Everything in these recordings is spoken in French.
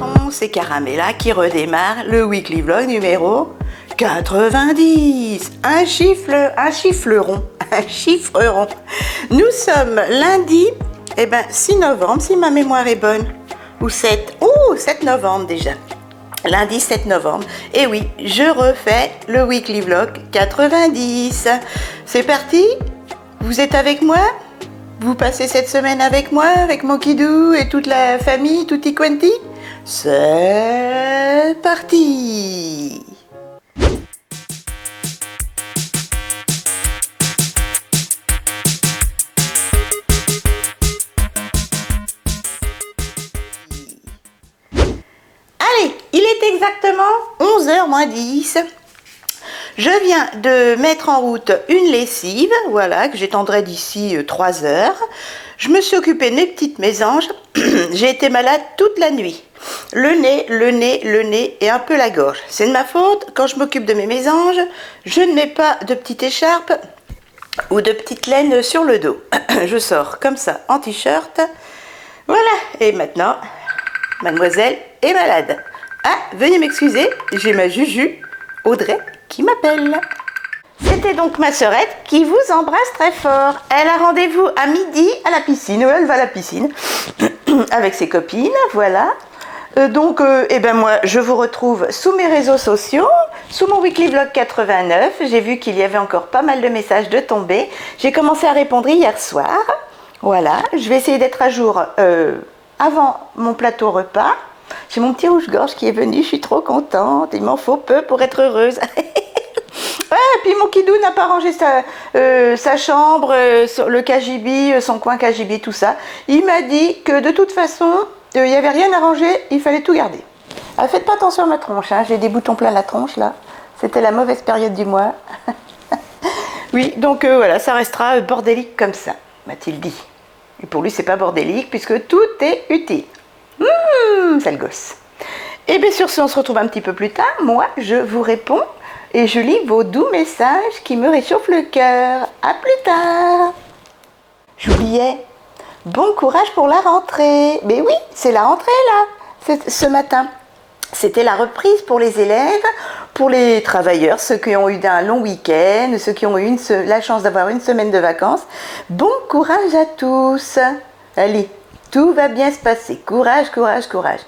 chatons, c'est Caramella qui redémarre le weekly vlog numéro 90. Un chiffre rond. Nous sommes lundi, 6 novembre, si ma mémoire est bonne. Ou 7. Oh, 7 novembre déjà. Lundi 7 novembre. Et oui, je refais le weekly vlog 90. C'est parti? Vous êtes avec moi? Vous passez cette semaine avec moi, avec mon kidou et toute la famille, tutti quanti? C'est parti! Allez, il est exactement 11h moins 10. Je viens de mettre en route une lessive, voilà, que j'étendrai d'ici 3 heures. Je me suis occupée de mes petites mésanges. J'ai été malade toute la nuit. Le nez et un peu la gorge. C'est de ma faute. Quand je m'occupe de mes mésanges, je ne mets pas de petite écharpe ou de petite laine sur le dos. Je sors comme ça en t-shirt. Voilà. Et maintenant, mademoiselle est malade. Ah, veuillez m'excuser, j'ai ma Juju, Audrey, qui m'appelle. C'était donc ma sœurette qui vous embrasse très fort. Elle a rendez-vous à midi à la piscine. Elle va à la piscine avec ses copines, voilà. Moi, je vous retrouve sous mes réseaux sociaux, sous mon weekly vlog 89. J'ai vu qu'il y avait encore pas mal de messages de tombés. J'ai commencé à répondre hier soir. Voilà, je vais essayer d'être à jour avant mon plateau repas. J'ai mon petit rouge-gorge qui est venu, je suis trop contente. Il m'en faut peu pour être heureuse. Ouais, et puis mon kidou n'a pas rangé sa chambre, le cagibi, son coin cagibi, tout ça. Il m'a dit que de toute façon, il n'y avait rien à ranger, il fallait tout garder. Alors, faites pas attention à ma tronche, hein, j'ai des boutons plein la tronche là. C'était la mauvaise période du mois. Oui, donc voilà, ça restera bordélique comme ça, m'a-t-il dit. Et pour lui, c'est pas bordélique puisque tout est utile. Sale gosse. Et bien sur ce, on se retrouve un petit peu plus tard. Moi, je vous réponds et je lis vos doux messages qui me réchauffent le cœur. À plus tard. J'oubliais. Bon courage pour la rentrée. Mais oui, c'est la rentrée là, ce matin. C'était la reprise pour les élèves, pour les travailleurs, ceux qui ont eu un long week-end, ceux qui ont eu la chance d'avoir une semaine de vacances. Bon courage à tous. Allez, tout va bien se passer. Courage, courage, courage.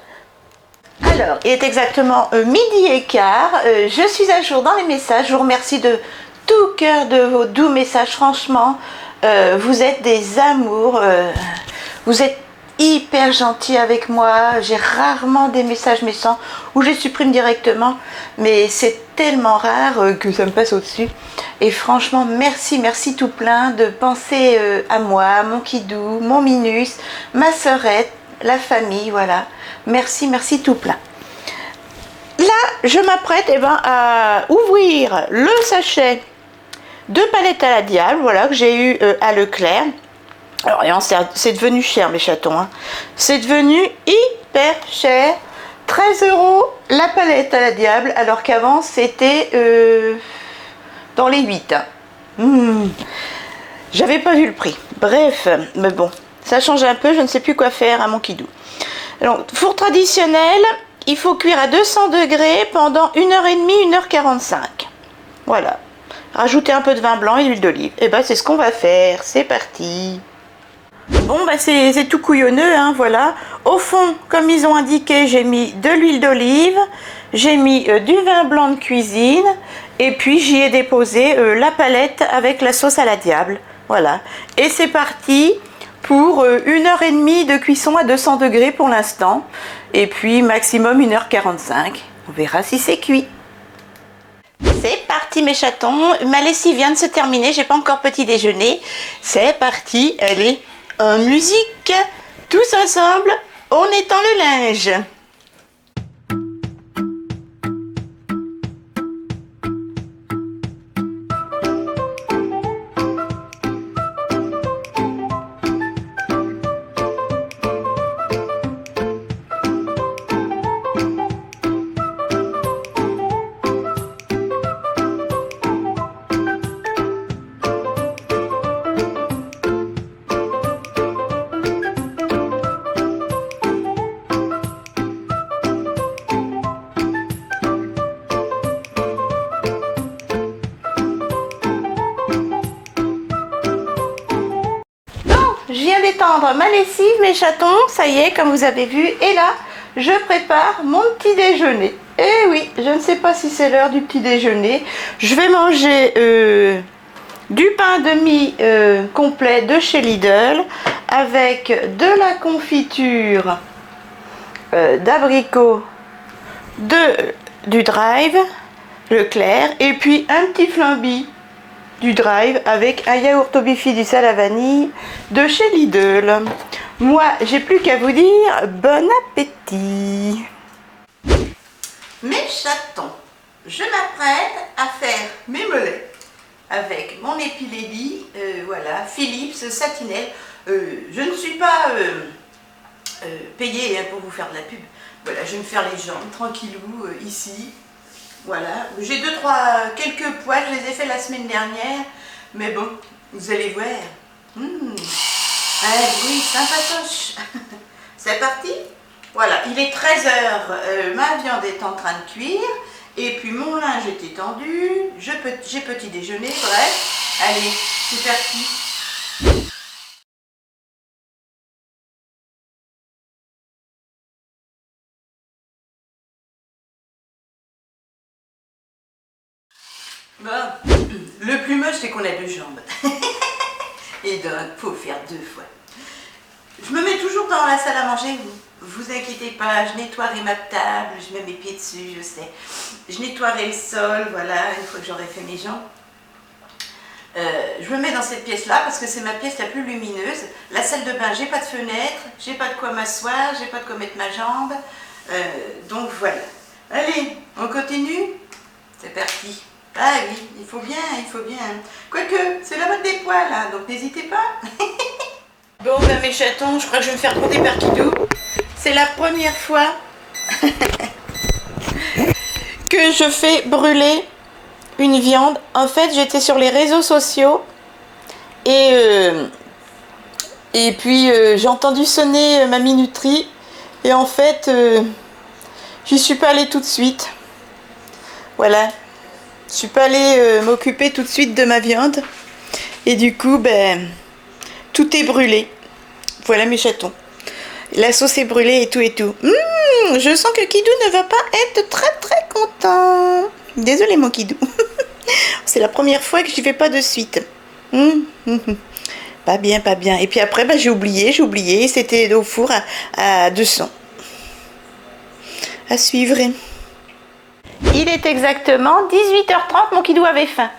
Alors, il est exactement midi et quart. Je suis à jour dans les messages. Je vous remercie de tout cœur de vos doux messages. Franchement, vous êtes des amours. Vous êtes hyper gentils avec moi. J'ai rarement des messages méchants où je les supprime directement. Mais c'est tellement rare que ça me passe au-dessus. Et franchement, merci tout plein de penser à moi, à mon kidou, mon minus, ma sœurette, la famille, voilà. Merci tout plein. Là, je m'apprête à ouvrir le sachet de palettes à la diable, voilà, que j'ai eu à Leclerc. Alors, c'est devenu cher, mes chatons. Hein. C'est devenu hyper cher. 13 € la palette à la diable, alors qu'avant, c'était dans les 8. Hein. J'avais pas vu le prix. Bref, mais bon, ça change un peu, je ne sais plus quoi faire à mon kidou. Alors, four traditionnel, il faut cuire à 200 degrés pendant 1h30, 1h45. Voilà. Rajouter un peu de vin blanc et d'huile d'olive. Et c'est ce qu'on va faire. C'est parti. Bon, c'est tout couillonneux, hein, voilà. Au fond, comme ils ont indiqué, j'ai mis de l'huile d'olive, j'ai mis du vin blanc de cuisine, et puis j'y ai déposé la palette avec la sauce à la diable. Voilà. Et c'est parti pour 1h30 de cuisson à 200 degrés pour l'instant. Et puis maximum 1h45. On verra si c'est cuit. C'est parti mes chatons. Ma lessive vient de se terminer. J'ai pas encore petit déjeuner. C'est parti. Allez, en musique. Tous ensemble, on étend le linge. je viens d'étendre ma lessive, mes chatons, ça y est, comme vous avez vu. Et là, je prépare mon petit déjeuner. Et oui, je ne sais pas si c'est l'heure du petit déjeuner. Je vais manger du pain demi complet de chez Lidl avec de la confiture d'abricot du Drive Leclerc et puis un petit flamby du Drive avec un yaourt au bifidus à la vanille de chez Lidl. Moi, j'ai plus qu'à vous dire bon appétit. Mes chatons, je m'apprête à faire mes mollets avec mon Epilady, voilà, Philips Satinelle. Je ne suis pas payée pour vous faire de la pub. Voilà, je vais me faire les jambes tranquillou ici. Voilà, j'ai quelques poils, je les ai fait la semaine dernière, mais bon, vous allez voir. Un bruit sympatoche. C'est parti. Voilà, il est 13 h, ma viande est en train de cuire, et puis mon linge est étendu, j'ai petit déjeuner, bref. Allez, c'est parti. Bon, le plus moche c'est qu'on a deux jambes. Et donc, faut faire deux fois. Je me mets toujours dans la salle à manger, vous inquiétez pas, je nettoierai ma table, je mets mes pieds dessus, je sais. Je nettoierai le sol, voilà, une fois que j'aurai fait mes jambes. Je me mets dans cette pièce-là parce que c'est ma pièce la plus lumineuse. La salle de bain, j'ai pas de fenêtre, j'ai pas de quoi m'asseoir, j'ai pas de quoi mettre ma jambe. Donc voilà. Allez, on continue? C'est parti. Ah oui, il faut bien, il faut bien. Quoique, c'est la mode des poils, hein, donc n'hésitez pas. Bon, ben mes chatons, je crois que je vais me faire gronder par Kidou. C'est la première fois que je fais brûler une viande. En fait, j'étais sur les réseaux sociaux et puis j'ai entendu sonner ma minuterie et en fait, j'y suis pas allée tout de suite. Voilà. Je suis pas allée m'occuper tout de suite de ma viande et du coup, ben, tout est brûlé. Voilà mes chatons. La sauce est brûlée et tout et tout. Je sens que Kidou ne va pas être très très content. Désolée mon Kidou. C'est la première fois que j'y vais pas de suite. Pas bien, pas bien. Et puis après, ben, j'ai oublié. C'était au four à 200. À suivre. Il est exactement 18 h 30, mon Kidou avait faim.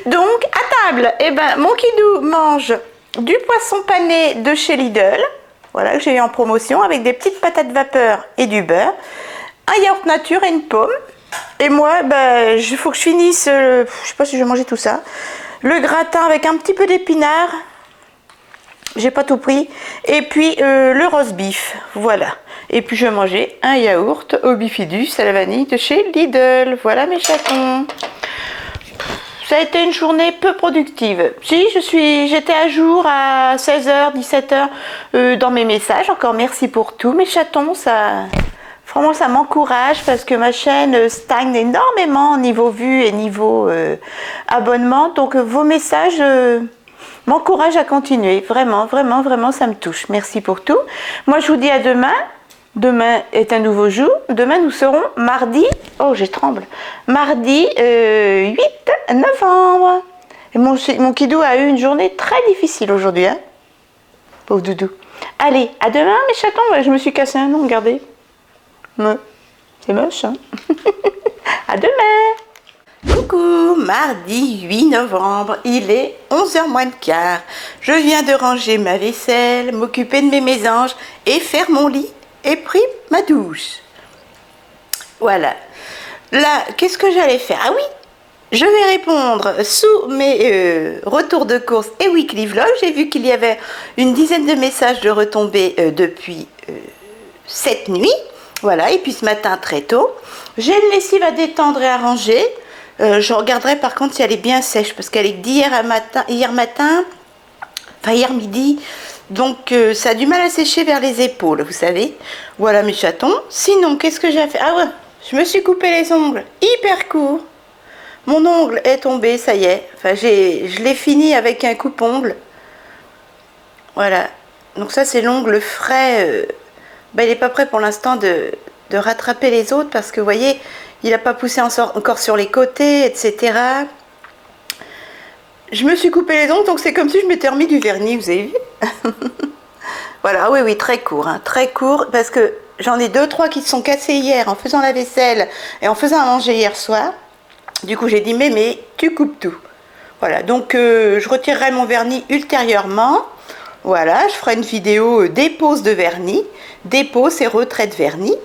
Donc, à table, eh ben, mon Kidou mange du poisson pané de chez Lidl, voilà, que j'ai eu en promotion, avec des petites patates vapeur et du beurre, un yaourt nature et une pomme. Et moi, ben, il faut que je finisse, je sais pas si je vais manger tout ça, le gratin avec un petit peu d'épinards, j'ai pas tout pris, et puis le roast beef, voilà. Et puis je vais manger un yaourt au bifidus à la vanille de chez Lidl. Voilà mes chatons. Ça a été une journée peu productive. Si, j'étais à jour à 16 h, 17 h dans mes messages. Encore merci pour tout mes chatons. Vraiment ça m'encourage parce que ma chaîne stagne énormément au niveau vues et niveau abonnement. Donc vos messages m'encouragent à continuer. Vraiment, vraiment, vraiment ça me touche. Merci pour tout. Moi je vous dis à demain. Demain est un nouveau jour. Demain, nous serons mardi. Oh, je tremble. Mardi 8 novembre. Et mon Kidou a eu une journée très difficile aujourd'hui. Hein, pauvre doudou. Allez, à demain, mes chatons. Je me suis cassé un nom, regardez. Ouais. C'est moche, hein. À demain. Coucou, mardi 8 novembre. Il est 11 h moins le quart. Je viens de ranger ma vaisselle, m'occuper de mes mésanges et faire mon lit. Et pris ma douche. Voilà. Là, qu'est-ce que j'allais faire? Ah oui, je vais répondre sous mes retours de course et weekly vlog. J'ai vu qu'il y avait une dizaine de messages de retombées depuis cette nuit. Voilà, et puis ce matin très tôt. J'ai une lessive à détendre et à ranger. Je regarderai par contre si elle est bien sèche parce qu'elle est d'hier matin, enfin hier midi. Donc ça a du mal à sécher vers les épaules, vous savez. Voilà mes chatons. Sinon, qu'est-ce que j'ai fait? Ah ouais, je me suis coupé les ongles hyper courts. Mon ongle est tombé, ça y est. Enfin, je l'ai fini avec un coupe-ongle. Voilà. Donc ça, c'est l'ongle frais. Il n'est pas prêt pour l'instant de rattraper les autres parce que, vous voyez, il n'a pas poussé encore sur les côtés, etc. Je me suis coupé les ongles, donc c'est comme si je m'étais remis du vernis, vous avez vu? Voilà, oui, très court, hein, très court, parce que j'en ai 2-3 qui se sont cassés hier en faisant la vaisselle et en faisant à manger hier soir. Du coup, j'ai dit, mais tu coupes tout. Voilà, donc je retirerai mon vernis ultérieurement. Voilà, je ferai une vidéo dépose de vernis. Dépose et retrait de vernis.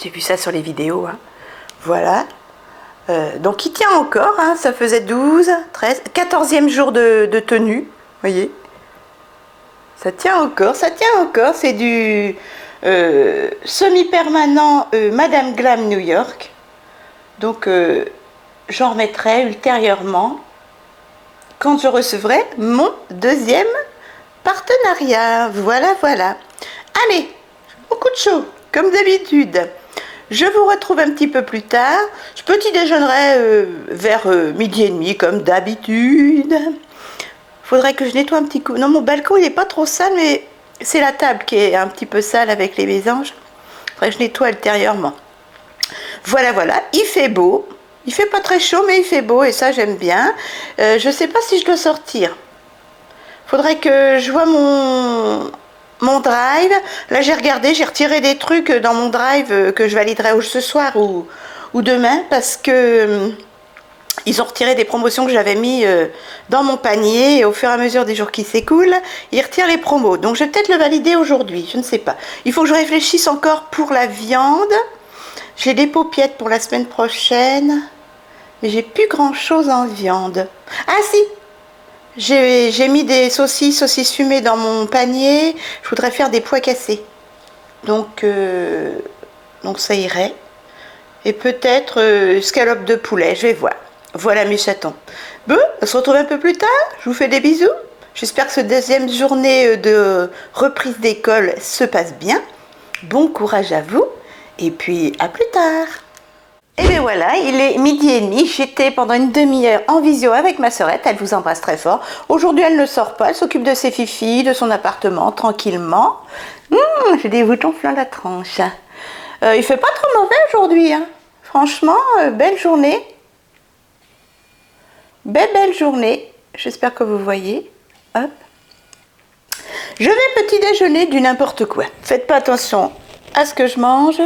J'ai vu ça sur les vidéos. Hein. Voilà. Donc il tient encore, hein, ça faisait 12, 13, 14e jour de tenue. Vous voyez, ça tient encore, c'est du semi-permanent Madame Glam New York. Donc j'en remettrai ultérieurement quand je recevrai mon deuxième partenariat. Voilà. Allez, beaucoup de chaud, comme d'habitude. Je vous retrouve un petit peu plus tard. Je petit déjeunerai vers midi et demi, comme d'habitude. Faudrait que je nettoie un petit coup. Non, mon balcon, il n'est pas trop sale, mais c'est la table qui est un petit peu sale avec les mésanges. Faudrait que je nettoie ultérieurement. Voilà, il fait beau. Il fait pas très chaud, mais il fait beau, et ça, j'aime bien. Je sais pas si je dois sortir. Faudrait que je vois mon drive. Là, j'ai regardé, j'ai retiré des trucs dans mon drive que je validerai ce soir ou demain, parce que ils ont retiré des promotions que j'avais mis dans mon panier, et au fur et à mesure des jours qui s'écoulent, ils retirent les promos. Donc, je vais peut-être le valider aujourd'hui, je ne sais pas. Il faut que je réfléchisse encore pour la viande. J'ai des paupiettes pour la semaine prochaine, mais j'ai plus grand-chose en viande. Ah si, j'ai mis des saucisses fumées dans mon panier. Je voudrais faire des pois cassés. Donc ça irait. Et peut-être scalope de poulet, je vais voir. Voilà mes chatons. Bon, on se retrouve un peu plus tard. Je vous fais des bisous. J'espère que cette deuxième journée de reprise d'école se passe bien. Bon courage à vous. Et puis à plus tard. Et bien voilà, il est midi et demi, j'étais pendant une demi-heure en visio avec ma sœurette, elle vous embrasse très fort. Aujourd'hui elle ne sort pas, elle s'occupe de ses fifis, de son appartement, tranquillement. J'ai des boutons plein la tranche. Il fait pas trop mauvais aujourd'hui, hein. Franchement, belle journée. Belle journée, j'espère que vous voyez. Hop. Je vais petit déjeuner du n'importe quoi. Faites pas attention à ce que je mange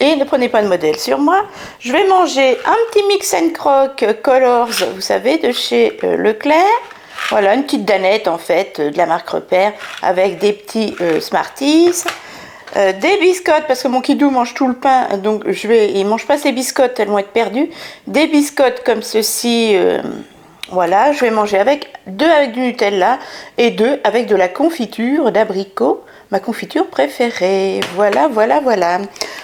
et ne prenez pas de modèle sur moi. Je vais manger un petit mix and crock Colors, vous savez, de chez Leclerc. Voilà, une petite danette en fait de la marque Repère avec des petits Smarties, des biscottes parce que mon kidou mange tout le pain, donc il mange pas ses biscottes, elles vont être perdues. Des biscottes comme ceci. Voilà, je vais manger deux avec du Nutella et deux avec de la confiture d'abricot, ma confiture préférée. Voilà.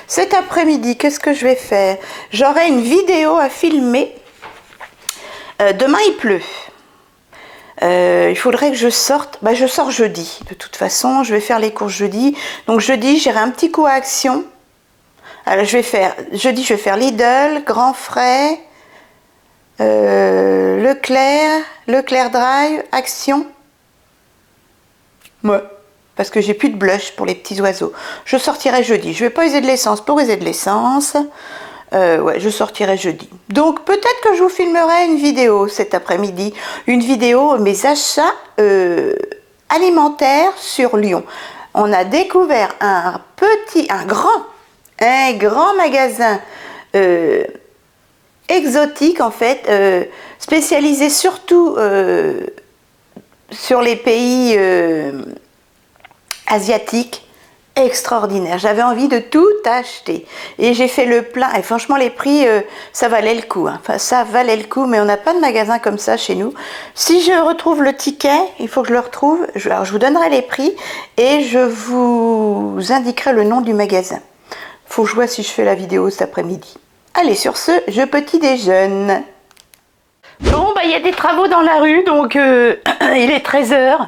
Cet après-midi, qu'est-ce que je vais faire? J'aurai une vidéo à filmer. Demain, il pleut. Il faudrait que je sorte. Je sors jeudi. De toute façon, je vais faire les courses jeudi. Donc jeudi, j'irai un petit coup à Action. Alors, jeudi, je vais faire Lidl, Grand Frais, Leclerc Drive, Action. Ouais, parce que j'ai plus de blush pour les petits oiseaux. Je sortirai jeudi. Je vais pas user de l'essence pour user de l'essence. Ouais, je sortirai jeudi. Donc peut-être que je vous filmerai une vidéo cet après-midi. Une vidéo mes achats alimentaires sur Lyon. On a découvert un grand magasin exotique en fait, spécialisé surtout sur les pays asiatiques. Extraordinaire, j'avais envie de tout acheter et j'ai fait le plein et franchement les prix ça valait le coup, hein. Enfin, ça valait le coup, mais on n'a pas de magasin comme ça chez nous. Si je retrouve le ticket, il faut que je le retrouve, alors je vous donnerai les prix et je vous indiquerai le nom du magasin. Faut que je vois si je fais la vidéo cet après-midi. Allez, sur ce, je petit déjeune. Bon, il y a des travaux dans la rue, donc il est 13h.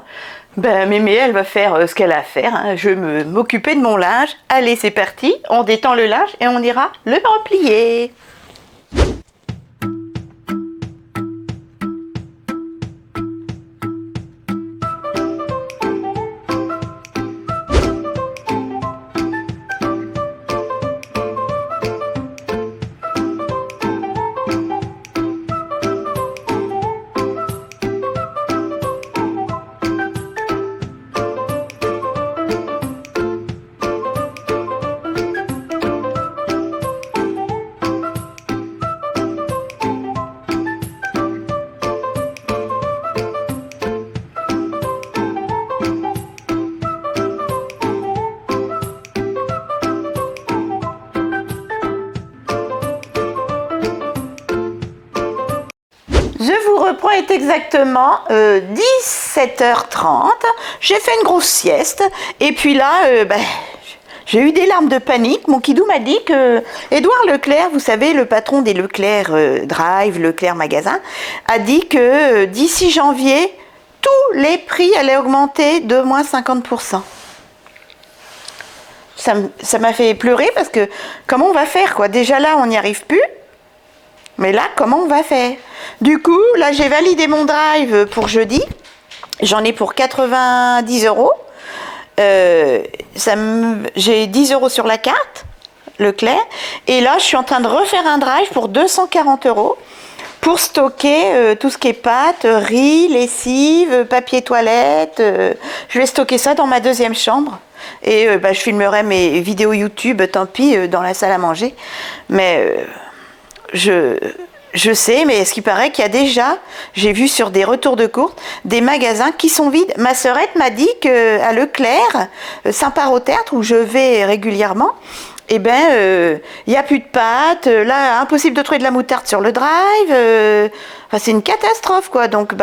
Mémé, elle va faire ce qu'elle a à faire, hein. Je vais m'occuper de mon linge. Allez, c'est parti, on détend le linge et on ira le replier. Je vous reprends, il est exactement 17h30. J'ai fait une grosse sieste. Et puis là, j'ai eu des larmes de panique. Mon kidou m'a dit que Édouard Leclerc, vous savez, le patron des Leclerc Drive, Leclerc Magasin, a dit que d'ici janvier, tous les prix allaient augmenter de moins 50%. Ça m'a fait pleurer parce que comment on va faire quoi? Déjà là, on n'y arrive plus. Mais là, comment on va faire? Du coup, là, j'ai validé mon drive pour jeudi. J'en ai pour 90 euros. J'ai 10 euros sur la carte, Leclerc. Et là, je suis en train de refaire un drive pour 240 euros pour stocker tout ce qui est pâtes, riz, lessive, papier toilette. Je vais stocker ça dans ma deuxième chambre. Et je filmerai mes vidéos YouTube, tant pis, dans la salle à manger. Mais je sais, mais ce qui paraît qu'il y a déjà, j'ai vu sur des retours de course, des magasins qui sont vides. Ma sœurette m'a dit qu'à Leclerc, Saint-Parot-Tertre, où je vais régulièrement, il n'y a plus de pâtes, là, impossible de trouver de la moutarde sur le drive, c'est une catastrophe, quoi. Donc,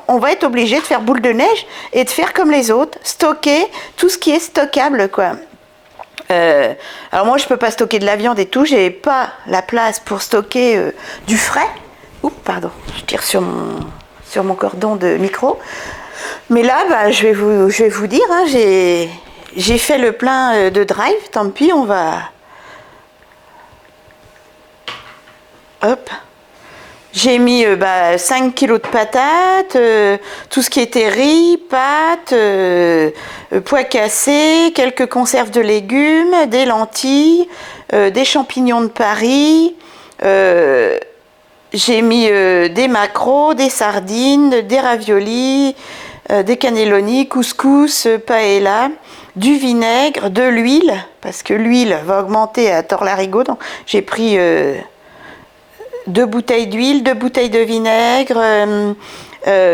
on va être obligé de faire boule de neige et de faire comme les autres, stocker tout ce qui est stockable, quoi. Alors moi, je peux pas stocker de la viande et tout, j'ai pas la place pour stocker du frais. Oups, pardon, je tire sur mon cordon de micro. Mais là, je vais vous dire, hein, j'ai fait le plein de drive, tant pis, on va... Hop. J'ai mis 5 kilos de patates, tout ce qui était riz, pâtes, pois cassés, quelques conserves de légumes, des lentilles, des champignons de Paris. J'ai mis des maquereaux, des sardines, des raviolis, des cannelloni, couscous, paella, du vinaigre, de l'huile, parce que l'huile va augmenter à tort-larigot. Donc j'ai pris... 2 bouteilles d'huile, 2 bouteilles de vinaigre,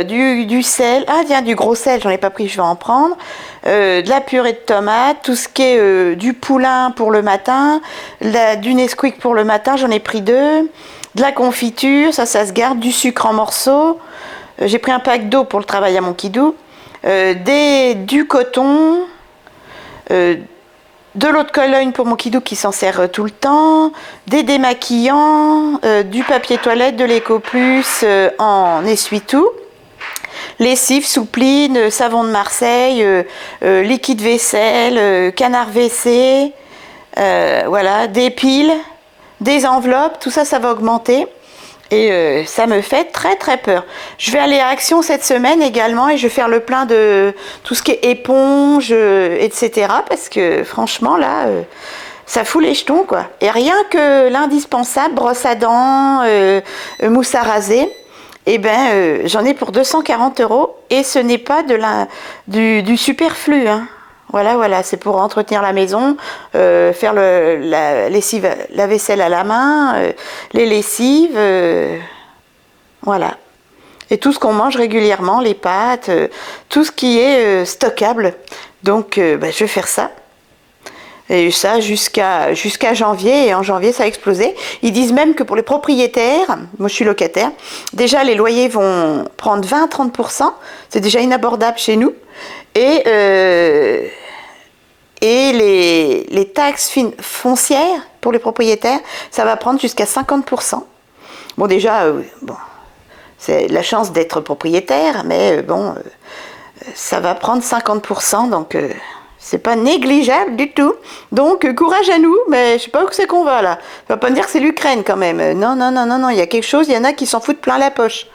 du sel, du gros sel, j'en ai pas pris, je vais en prendre, de la purée de tomates, tout ce qui est du poulain pour le matin, du Nesquik pour le matin, j'en ai pris 2, de la confiture, ça se garde, du sucre en morceaux, j'ai pris un pack d'eau pour le travail à mon kidou, du coton, de l'eau de Cologne pour mon kidou qui s'en sert tout le temps, des démaquillants, du papier toilette, de l'Ecoplus en essuie-tout, lessive, soupline, savon de Marseille, liquide vaisselle, canard WC, voilà, des piles, des enveloppes, tout ça, ça va augmenter. Et ça me fait très très peur. Je vais aller à Action cette semaine également et je vais faire le plein de tout ce qui est éponge, etc. Parce que franchement là, ça fout les jetons quoi. Et rien que l'indispensable, brosse à dents, mousse à raser, j'en ai pour 240 euros et ce n'est pas du superflu. Hein. Voilà, c'est pour entretenir la maison, faire la lessive, la vaisselle à la main, les lessives, voilà. Et tout ce qu'on mange régulièrement, les pâtes, tout ce qui est stockable. Donc, je vais faire ça. Et ça jusqu'à janvier, et en janvier, ça a explosé. Ils disent même que pour les propriétaires, moi je suis locataire, déjà les loyers vont prendre 20-30%, c'est déjà inabordable chez nous. Et les taxes foncières pour les propriétaires, ça va prendre jusqu'à 50%. Bon, déjà, c'est la chance d'être propriétaire, mais ça va prendre 50%, donc c'est pas négligeable du tout. Donc, courage à nous, mais je sais pas où c'est qu'on va là. Ça va pas me dire que c'est l'Ukraine quand même. Non, il y a quelque chose, il y en a qui s'en foutent plein la poche.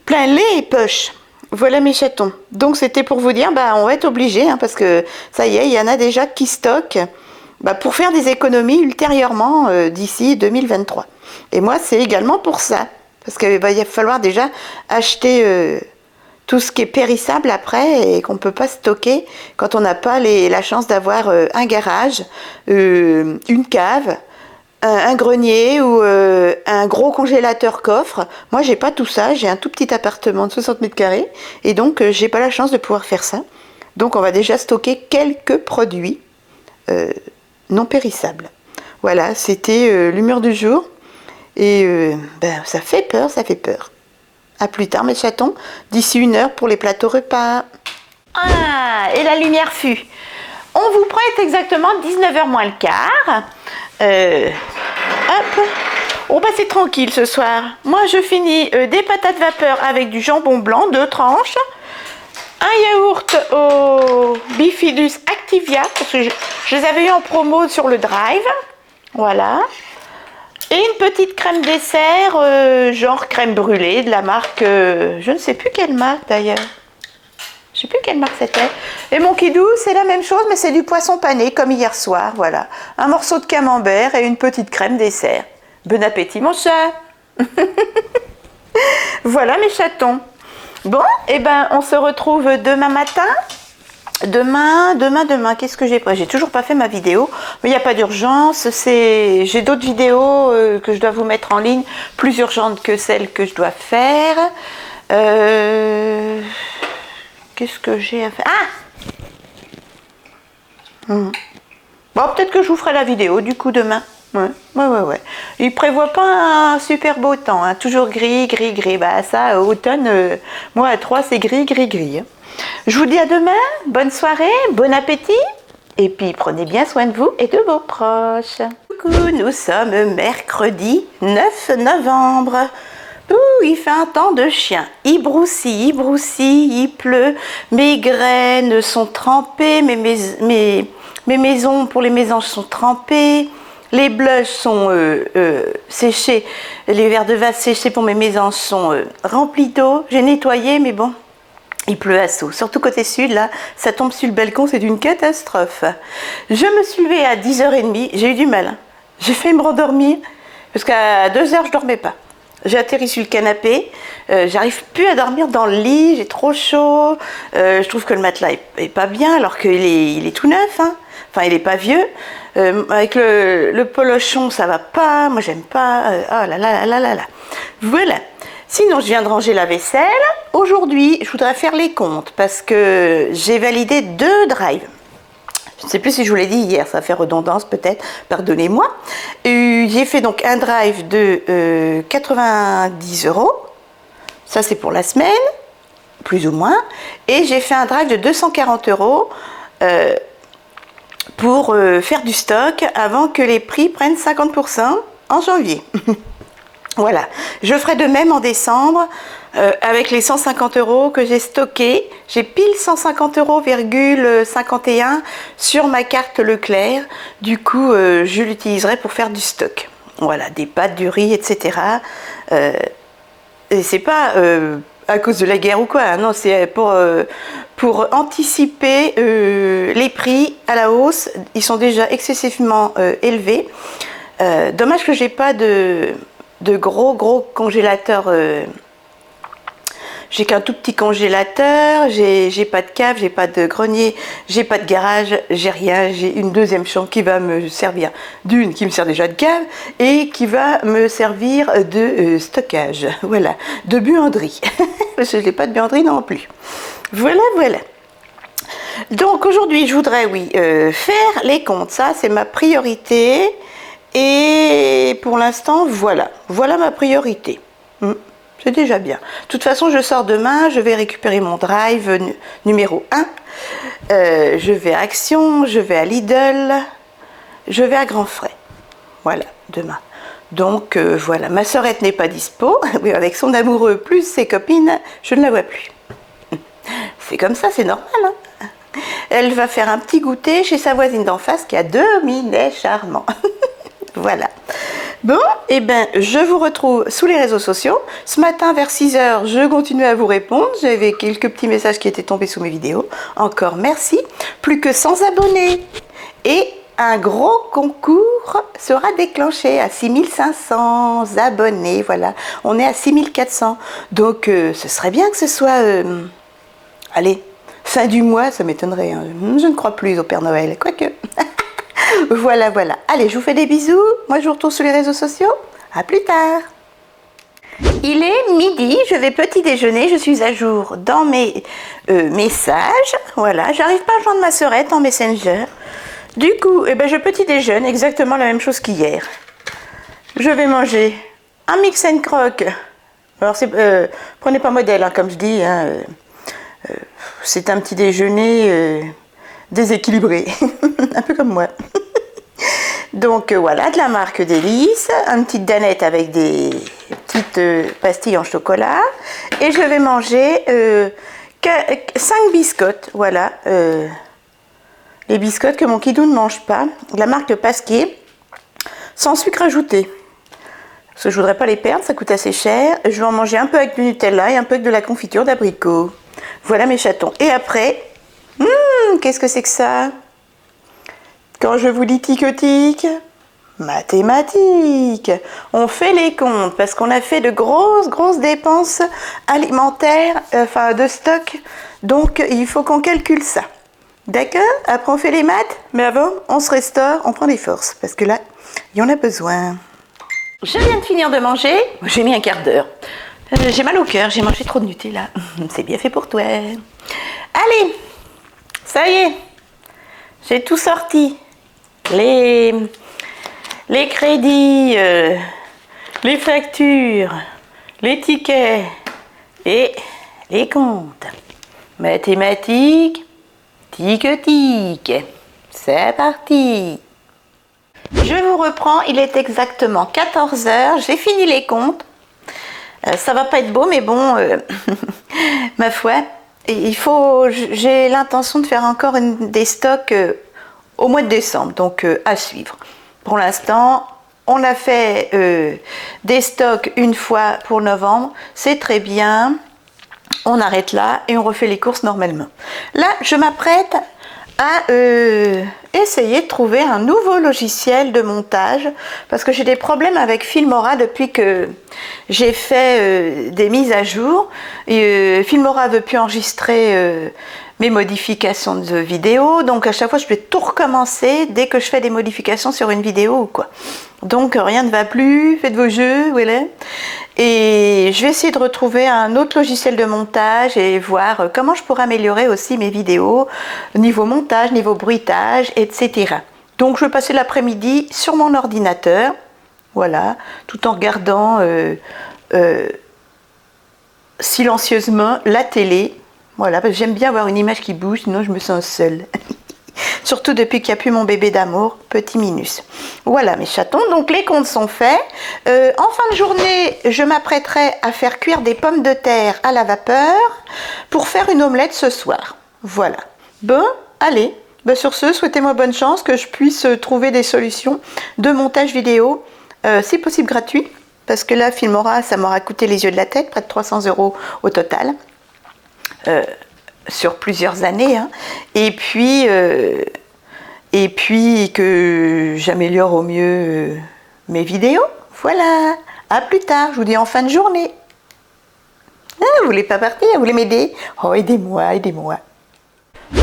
Plein les poches. Voilà mes chatons. Donc c'était pour vous dire, on va être obligé, hein, parce que ça y est, il y en a déjà qui stockent pour faire des économies ultérieurement d'ici 2023. Et moi, c'est également pour ça. Parce qu'il va falloir déjà acheter tout ce qui est périssable après et qu'on ne peut pas stocker quand on n'a pas la chance d'avoir un garage, une cave, un grenier ou un gros congélateur coffre. Moi, j'ai pas tout ça. J'ai un tout petit appartement de 60 mètres carrés et donc j'ai pas la chance de pouvoir faire ça. Donc, on va déjà stocker quelques produits non périssables. Voilà, c'était l'humeur du jour et ça fait peur, ça fait peur. À plus tard mes chatons, d'ici 1 heure pour les plateaux repas. Ah, et la lumière fut. On vous prête exactement 19h moins le quart. Hop. Oh bah c'est tranquille ce soir. Moi je finis des patates vapeur avec du jambon blanc, 2 tranches. Un yaourt au Bifidus Activia, parce que je les avais eu en promo sur le Drive. Voilà. Et une petite crème dessert, genre crème brûlée, de la marque, je ne sais plus quelle marque d'ailleurs. Je sais plus quelle marque c'était. Et mon kidou, c'est la même chose, mais c'est du poisson pané, comme hier soir, voilà. Un morceau de camembert et une petite crème dessert. Bon appétit, mon chat. Voilà mes chatons. Bon, et ben, on se retrouve demain matin. Demain, qu'est-ce que j'ai pas? J'ai toujours pas fait ma vidéo, mais il n'y a pas d'urgence. J'ai d'autres vidéos que je dois vous mettre en ligne, plus urgentes que celles que je dois faire. Qu'est-ce que j'ai à faire? Bon, peut-être que je vous ferai la vidéo du coup demain. Ouais. Il prévoit pas un super beau temps, hein. Toujours gris. Bah ça, automne, moi à 3 c'est gris. Je vous dis à demain, bonne soirée, bon appétit, et puis prenez bien soin de vous et de vos proches. Coucou, nous sommes mercredi 9 novembre. Ouh, il fait un temps de chien. Il broussit, il pleut. Mes graines sont trempées, mes maisons pour les mésanges sont trempées. Les blushs sont séchés. Les verres de vase séchés pour mes mésanges sont remplis d'eau. J'ai nettoyé, mais bon, il pleut à saut. Surtout côté sud, là, ça tombe sur le balcon, c'est une catastrophe. Je me suis levée à 10h30. J'ai eu du mal. J'ai failli me rendormir, parce qu'à 2h, je dormais pas. J'ai atterri sur le canapé, j'arrive plus à dormir dans le lit, j'ai trop chaud, je trouve que le matelas est pas bien alors qu'il est tout neuf, hein. Enfin il est pas vieux, avec le polochon ça va pas, moi j'aime pas, oh là là, voilà. Sinon je viens de ranger la vaisselle, aujourd'hui je voudrais faire les comptes parce que j'ai validé 2 drives. Je ne sais plus si je vous l'ai dit hier, ça fait redondance peut-être, pardonnez-moi. J'ai fait donc un drive de 90 €, ça c'est pour la semaine, plus ou moins. Et j'ai fait un drive de 240 € pour faire du stock avant que les prix prennent 50% en janvier. Voilà, je ferai de même en décembre avec les 150 € que j'ai stockés. J'ai pile 150,51 € sur ma carte Leclerc. Du coup, je l'utiliserai pour faire du stock. Voilà, des pâtes, du riz, etc. Et c'est pas à cause de la guerre ou quoi, hein, non, c'est pour anticiper les prix à la hausse. Ils sont déjà excessivement élevés. Dommage que j'ai pas de gros congélateur. J'ai qu'un tout petit congélateur, j'ai pas de cave, j'ai pas de grenier, j'ai pas de garage, j'ai rien. J'ai une deuxième chambre qui va me servir qui me sert déjà de cave et qui va me servir de stockage, voilà, de buanderie. Parce que je n'ai pas de buanderie non plus. Voilà. Donc aujourd'hui je voudrais faire les comptes, ça c'est ma priorité. Et pour l'instant, voilà ma priorité. C'est déjà bien. De toute façon, je sors demain, je vais récupérer mon drive numéro 1. Je vais à Action, je vais à Lidl, je vais à Grand Frais. Voilà, demain. Donc voilà, ma sœurette n'est pas dispo. Avec son amoureux plus ses copines, je ne la vois plus. C'est comme ça, c'est normal, hein. Elle va faire un petit goûter chez sa voisine d'en face qui a 2 minets charmants. Voilà. Bon, et ben je vous retrouve sous les réseaux sociaux. Ce matin vers 6h, je continue à vous répondre. J'avais quelques petits messages qui étaient tombés sous mes vidéos. Encore merci. Plus que 100 abonnés. Et un gros concours sera déclenché à 6500 abonnés. Voilà, on est à 6400. Donc ce serait bien que ce soit... allez, fin du mois, ça m'étonnerait. Hein. Je ne crois plus au Père Noël, quoique... Voilà. Allez, je vous fais des bisous. Moi, je vous retrouve sur les réseaux sociaux. À plus tard. Il est midi, je vais petit déjeuner. Je suis à jour dans mes messages. Voilà, j'arrive pas à joindre ma sœurette en Messenger. Du coup, je petit déjeune, exactement la même chose qu'hier. Je vais manger un mix and crock Alors, prenez pas modèle, hein, comme je dis, hein, c'est un petit déjeuner déséquilibré, un peu comme moi. Donc voilà, de la marque Délices, une petite danette avec des petites pastilles en chocolat. Et je vais manger 5 biscottes, voilà. Les biscottes que mon kidou ne mange pas, de la marque Pasquier, sans sucre ajouté. Parce que je voudrais pas les perdre, ça coûte assez cher. Je vais en manger un peu avec du Nutella et un peu avec de la confiture d'abricot. Voilà mes chatons. Et après, qu'est-ce que c'est que ça? Quand je vous dis tic-tic, mathématiques. On fait les comptes parce qu'on a fait de grosses dépenses alimentaires, enfin de stock. Donc il faut qu'on calcule ça. D'accord? Après on fait les maths, mais avant on se restaure, on prend des forces. Parce que là, il y en a besoin. Je viens de finir de manger. J'ai mis un quart d'heure. J'ai mal au cœur, j'ai mangé trop de Nutella. C'est bien fait pour toi. Allez, ça y est. J'ai tout sorti. Les crédits, les factures, les tickets et les comptes. Mathématiques, tic-tic. C'est parti. Je vous reprends, il est exactement 14 h. J'ai fini les comptes. Ça va pas être beau, mais bon, ma foi, j'ai l'intention de faire encore des stocks au mois de décembre, donc à suivre. Pour l'instant, on a fait des stocks une fois pour novembre, c'est très bien. On arrête là et on refait les courses normalement. Là, je m'apprête à essayer de trouver un nouveau logiciel de montage parce que j'ai des problèmes avec Filmora depuis que j'ai fait des mises à jour. Filmora ne veut plus enregistrer mes modifications de vidéo, donc à chaque fois je vais tout recommencer dès que je fais des modifications sur une vidéo ou quoi. Donc rien ne va plus, faites vos jeux, voilà. Et je vais essayer de retrouver un autre logiciel de montage et voir comment je pourrais améliorer aussi mes vidéos, niveau montage, niveau bruitage, etc. Donc je vais passer l'après-midi sur mon ordinateur, voilà, tout en regardant silencieusement la télé. Voilà, parce que j'aime bien avoir une image qui bouge, sinon je me sens seule. Surtout depuis qu'il n'y a plus mon bébé d'amour, petit Minus. Voilà mes chatons, donc les comptes sont faits. En fin de journée, je m'apprêterai à faire cuire des pommes de terre à la vapeur pour faire une omelette ce soir. Voilà. Bon, allez. Ben sur ce, souhaitez-moi bonne chance, que je puisse trouver des solutions de montage vidéo, si possible gratuit. Parce que là, Filmora, ça m'aura coûté les yeux de la tête, près de 300 € au total. Sur plusieurs années, hein. Et puis que j'améliore au mieux mes vidéos. Voilà, à plus tard, je vous dis en fin de journée. Ah, vous voulez pas partir, vous voulez m'aider? Oh, aidez-moi, aidez-moi.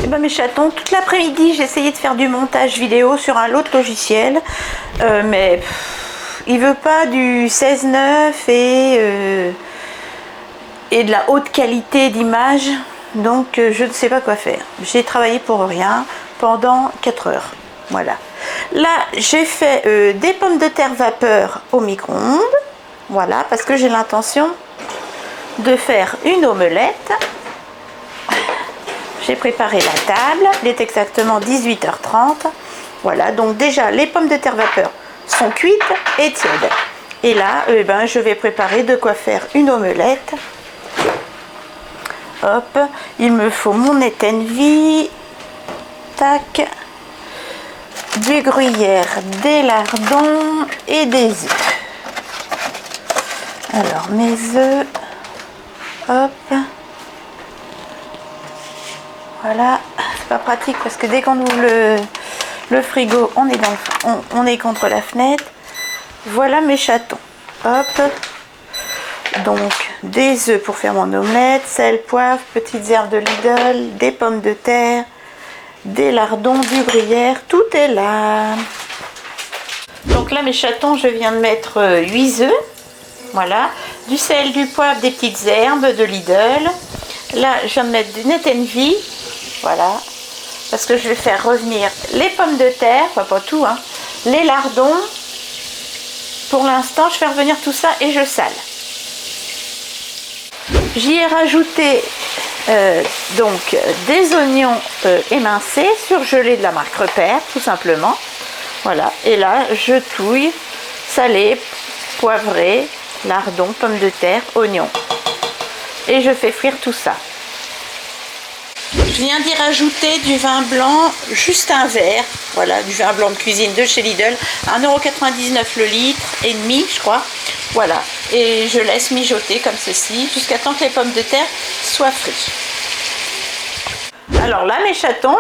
Eh ben mes chatons, toute l'après-midi j'ai essayé de faire du montage vidéo sur un autre logiciel, mais il veut pas du 16:9 et de la haute qualité d'image, donc je ne sais pas quoi faire. J'ai travaillé pour rien pendant 4 heures. Voilà. Là, j'ai fait des pommes de terre vapeur au micro-ondes. Voilà, parce que j'ai l'intention de faire une omelette. J'ai préparé la table. Il est exactement 18h30. Voilà, donc déjà, les pommes de terre vapeur sont cuites et tièdes. Et là, je vais préparer de quoi faire une omelette. Hop, il me faut mon étenvie, tac, du gruyère, des lardons et des œufs. Alors mes œufs, hop, voilà, c'est pas pratique parce que dès qu'on ouvre le frigo, on est contre la fenêtre. Voilà mes chatons, hop. Donc des œufs pour faire mon omelette, sel, poivre, petites herbes de Lidl, des pommes de terre, des lardons, du gruyère, tout est là. Donc là mes chatons, je viens de mettre 8 œufs, voilà, du sel, du poivre, des petites herbes de Lidl. Là je viens de mettre du Netenvi, voilà, parce que je vais faire revenir les pommes de terre, enfin pas tout, hein, les lardons. Pour l'instant je fais revenir tout ça et je sale. J'y ai rajouté donc des oignons émincés surgelés de la marque Repère, tout simplement. Voilà, et là je touille salé, poivré, lardons, pommes de terre, oignons. Et je fais frire tout ça. Je viens d'y rajouter du vin blanc, juste un verre, voilà, du vin blanc de cuisine de chez Lidl, 1,99 € le litre et demi, je crois. Voilà, et je laisse mijoter comme ceci, jusqu'à temps que les pommes de terre soient frites. Alors là, mes chatons,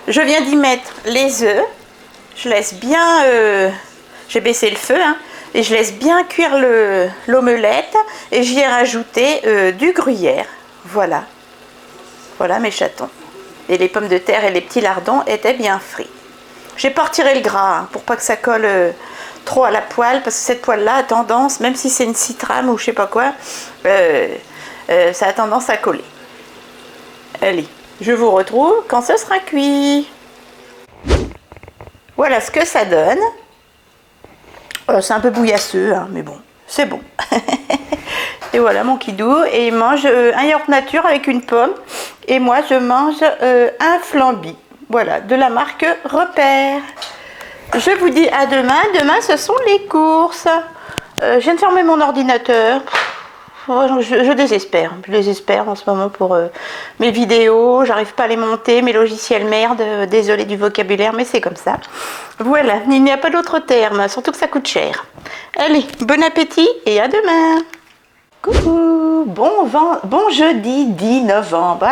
je viens d'y mettre les œufs. Je laisse bien, j'ai baissé le feu, hein, et je laisse bien cuire l'omelette, et j'y ai rajouté du gruyère. Voilà. Voilà mes chatons. Et les pommes de terre et les petits lardons étaient bien frits. J'ai pas retiré le gras, hein, pour pas que ça colle trop à la poêle, parce que cette poêle-là a tendance, même si c'est une Citram ou je sais pas quoi, ça a tendance à coller. Allez, je vous retrouve quand ce sera cuit. Voilà ce que ça donne. C'est un peu bouillasseux, hein, mais bon, c'est bon. Et voilà mon kidou, et il mange un yaourt nature avec une pomme, et moi je mange un flambi, voilà, de la marque Repère. Je vous dis à demain. Demain ce sont les courses. Je viens de fermer mon ordinateur. Je désespère, en ce moment pour mes vidéos, j'arrive pas à les monter, mes logiciels merde, désolé du vocabulaire, mais c'est comme ça. Voilà, il n'y a pas d'autre terme, surtout que ça coûte cher. Allez, bon appétit et à demain. Coucou, bon jeudi 10 novembre.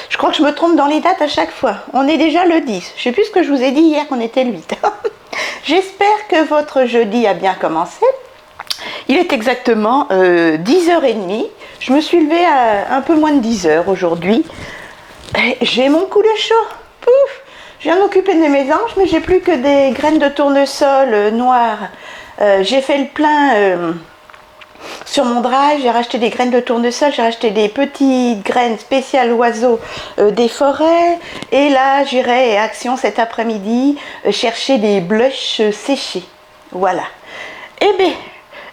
Je crois que je me trompe dans les dates à chaque fois. On est déjà le 10. Je sais plus ce que je vous ai dit hier qu'on était le 8. J'espère que votre jeudi a bien commencé. Il est exactement 10h30. Je me suis levée à un peu moins de 10h aujourd'hui. J'ai mon coulet chaud. Pouf! Je viens m'occuper de mes anges, mais j'ai plus que des graines de tournesol noires. J'ai fait le plein sur mon drive. J'ai racheté des graines de tournesol. J'ai racheté des petites graines spéciales oiseaux des forêts. Et là, j'irai action cet après-midi chercher des blushs séchés. Voilà. Eh bien,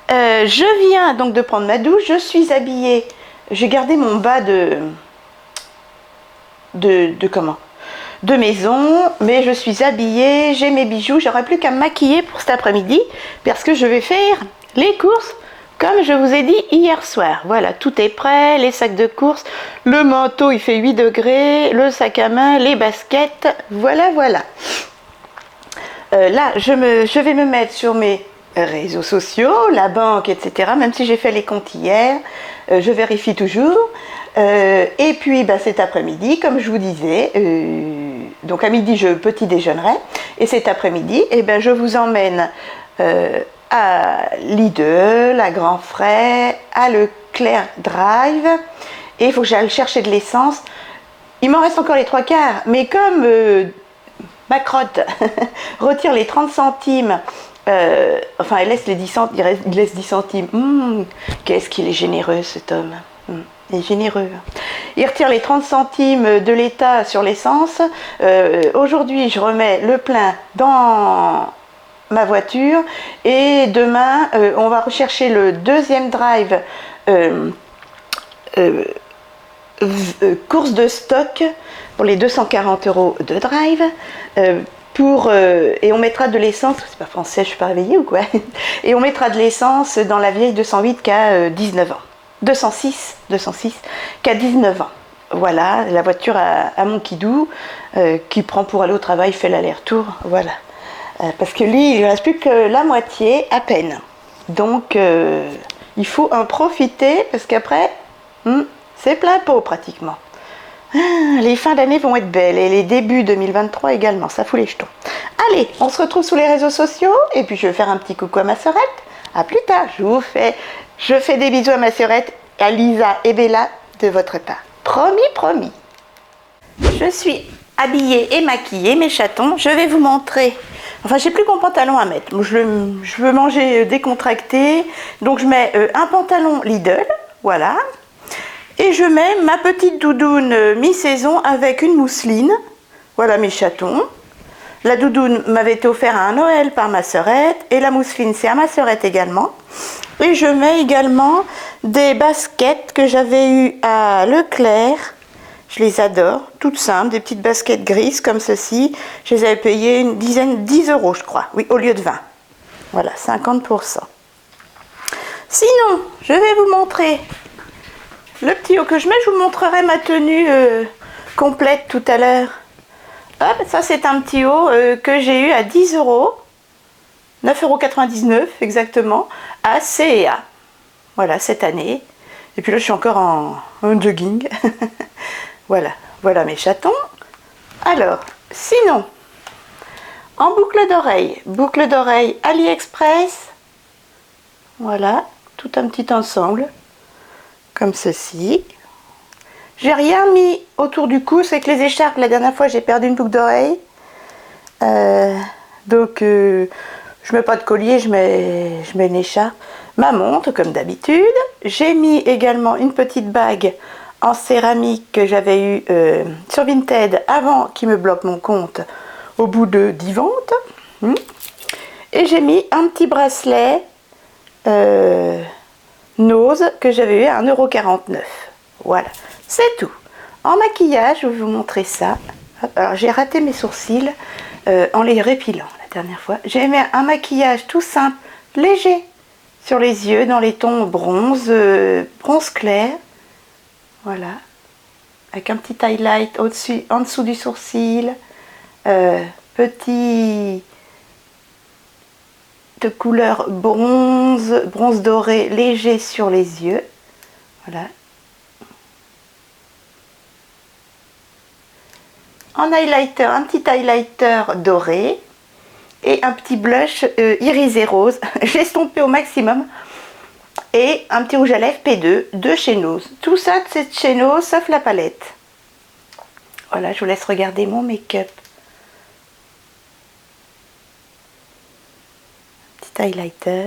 je viens donc de prendre ma douche, je suis habillée, j'ai gardé mon bas de maison, mais je suis habillée, j'ai mes bijoux, j'aurai plus qu'à me maquiller pour cet après-midi, parce que je vais faire les courses, comme je vous ai dit hier soir. Voilà, tout est prêt, les sacs de courses, le manteau il fait 8 degrés, le sac à main, les baskets, voilà. Là, je vais me mettre sur mes réseaux sociaux, la banque, etc. Même si j'ai fait les comptes hier, je vérifie toujours. Et puis cet après-midi, comme je vous disais, donc à midi je petit déjeunerai, et cet après-midi, je vous emmène à Lidl, à Grand Frais, à Leclerc Drive, et il faut que j'aille chercher de l'essence. Il m'en reste encore les 3/4, mais comme ma crotte retire les 30 centimes, enfin elle laisse les 10 centimes, il laisse 10 centimes. Qu'est-ce qu'il est généreux cet homme. Il est généreux. Il retire les 30 centimes de l'État sur l'essence. Aujourd'hui je remets le plein dans ma voiture, et demain on va rechercher le deuxième drive course de stock pour les 240 € de drive, et on mettra de l'essence, c'est pas français, je suis pas réveillée ou quoi, et on mettra de l'essence dans la vieille 208 qui a 19 ans, 206 qui a 19 ans. Voilà, la voiture à mon kidou qui prend pour aller au travail, fait l'aller-retour, voilà. Parce que lui, il ne reste plus que la moitié à peine. Donc, il faut en profiter parce qu'après, c'est plein pot pratiquement. Les fins d'année vont être belles et les débuts 2023 également, ça fout les jetons. Allez, on se retrouve sur les réseaux sociaux et puis je vais faire un petit coucou à ma sœurette. À plus tard, je fais des bisous à ma sœurette, à Lisa et Bella de votre part. Promis. Je suis habillée et maquillée, mes chatons. Je vais vous montrer. Enfin, j'ai plus mon pantalon à mettre. Je veux manger décontracté, donc je mets un pantalon Lidl, voilà. Et je mets ma petite doudoune mi-saison avec une mousseline. Voilà mes chatons. La doudoune m'avait été offerte à un Noël par ma sœurette. Et la mousseline, c'est à ma sœurette également. Et je mets également des baskets que j'avais eues à Leclerc. Je les adore, toutes simples, des petites baskets grises comme ceci. Je les avais payées une dizaine, 10 € je crois, oui, au lieu de 20. Voilà, 50%. Sinon, je vais vous montrer le petit haut que je mets. Je vous montrerai ma tenue complète tout à l'heure. Hop, ça c'est un petit haut que j'ai eu à 10 €, 9,99 € exactement, à C&A. Voilà, cette année. Et puis là, je suis encore en jogging. Voilà, voilà mes chatons. Alors, sinon, en boucle d'oreille AliExpress. Voilà, tout un petit ensemble, comme ceci. J'ai rien mis autour du cou, c'est que les écharpes, la dernière fois j'ai perdu une boucle d'oreille. Donc je mets pas de collier, je mets une écharpe. Ma montre comme d'habitude. J'ai mis également une petite bague en céramique que j'avais eue sur Vinted avant qu'il me bloque mon compte au bout de 10 ventes. Et j'ai mis un petit bracelet Nose que j'avais eu à 1,49 €. Voilà, c'est tout. En maquillage, je vais vous montrer ça. Alors j'ai raté mes sourcils en les répilant la dernière fois. J'ai mis un maquillage tout simple, léger sur les yeux, dans les tons bronze, bronze clair. Voilà, avec un petit highlight au-dessus, en dessous du sourcil, petit de couleur bronze, bronze doré léger sur les yeux. Voilà. En highlighter, un petit highlighter doré et un petit blush irisé rose. J'ai estompé au maximum. Et un petit rouge à lèvres P2 de chez Nose. Tout ça, c'est de chez Nose, sauf la palette. Voilà, je vous laisse regarder mon make-up. Petit highlighter.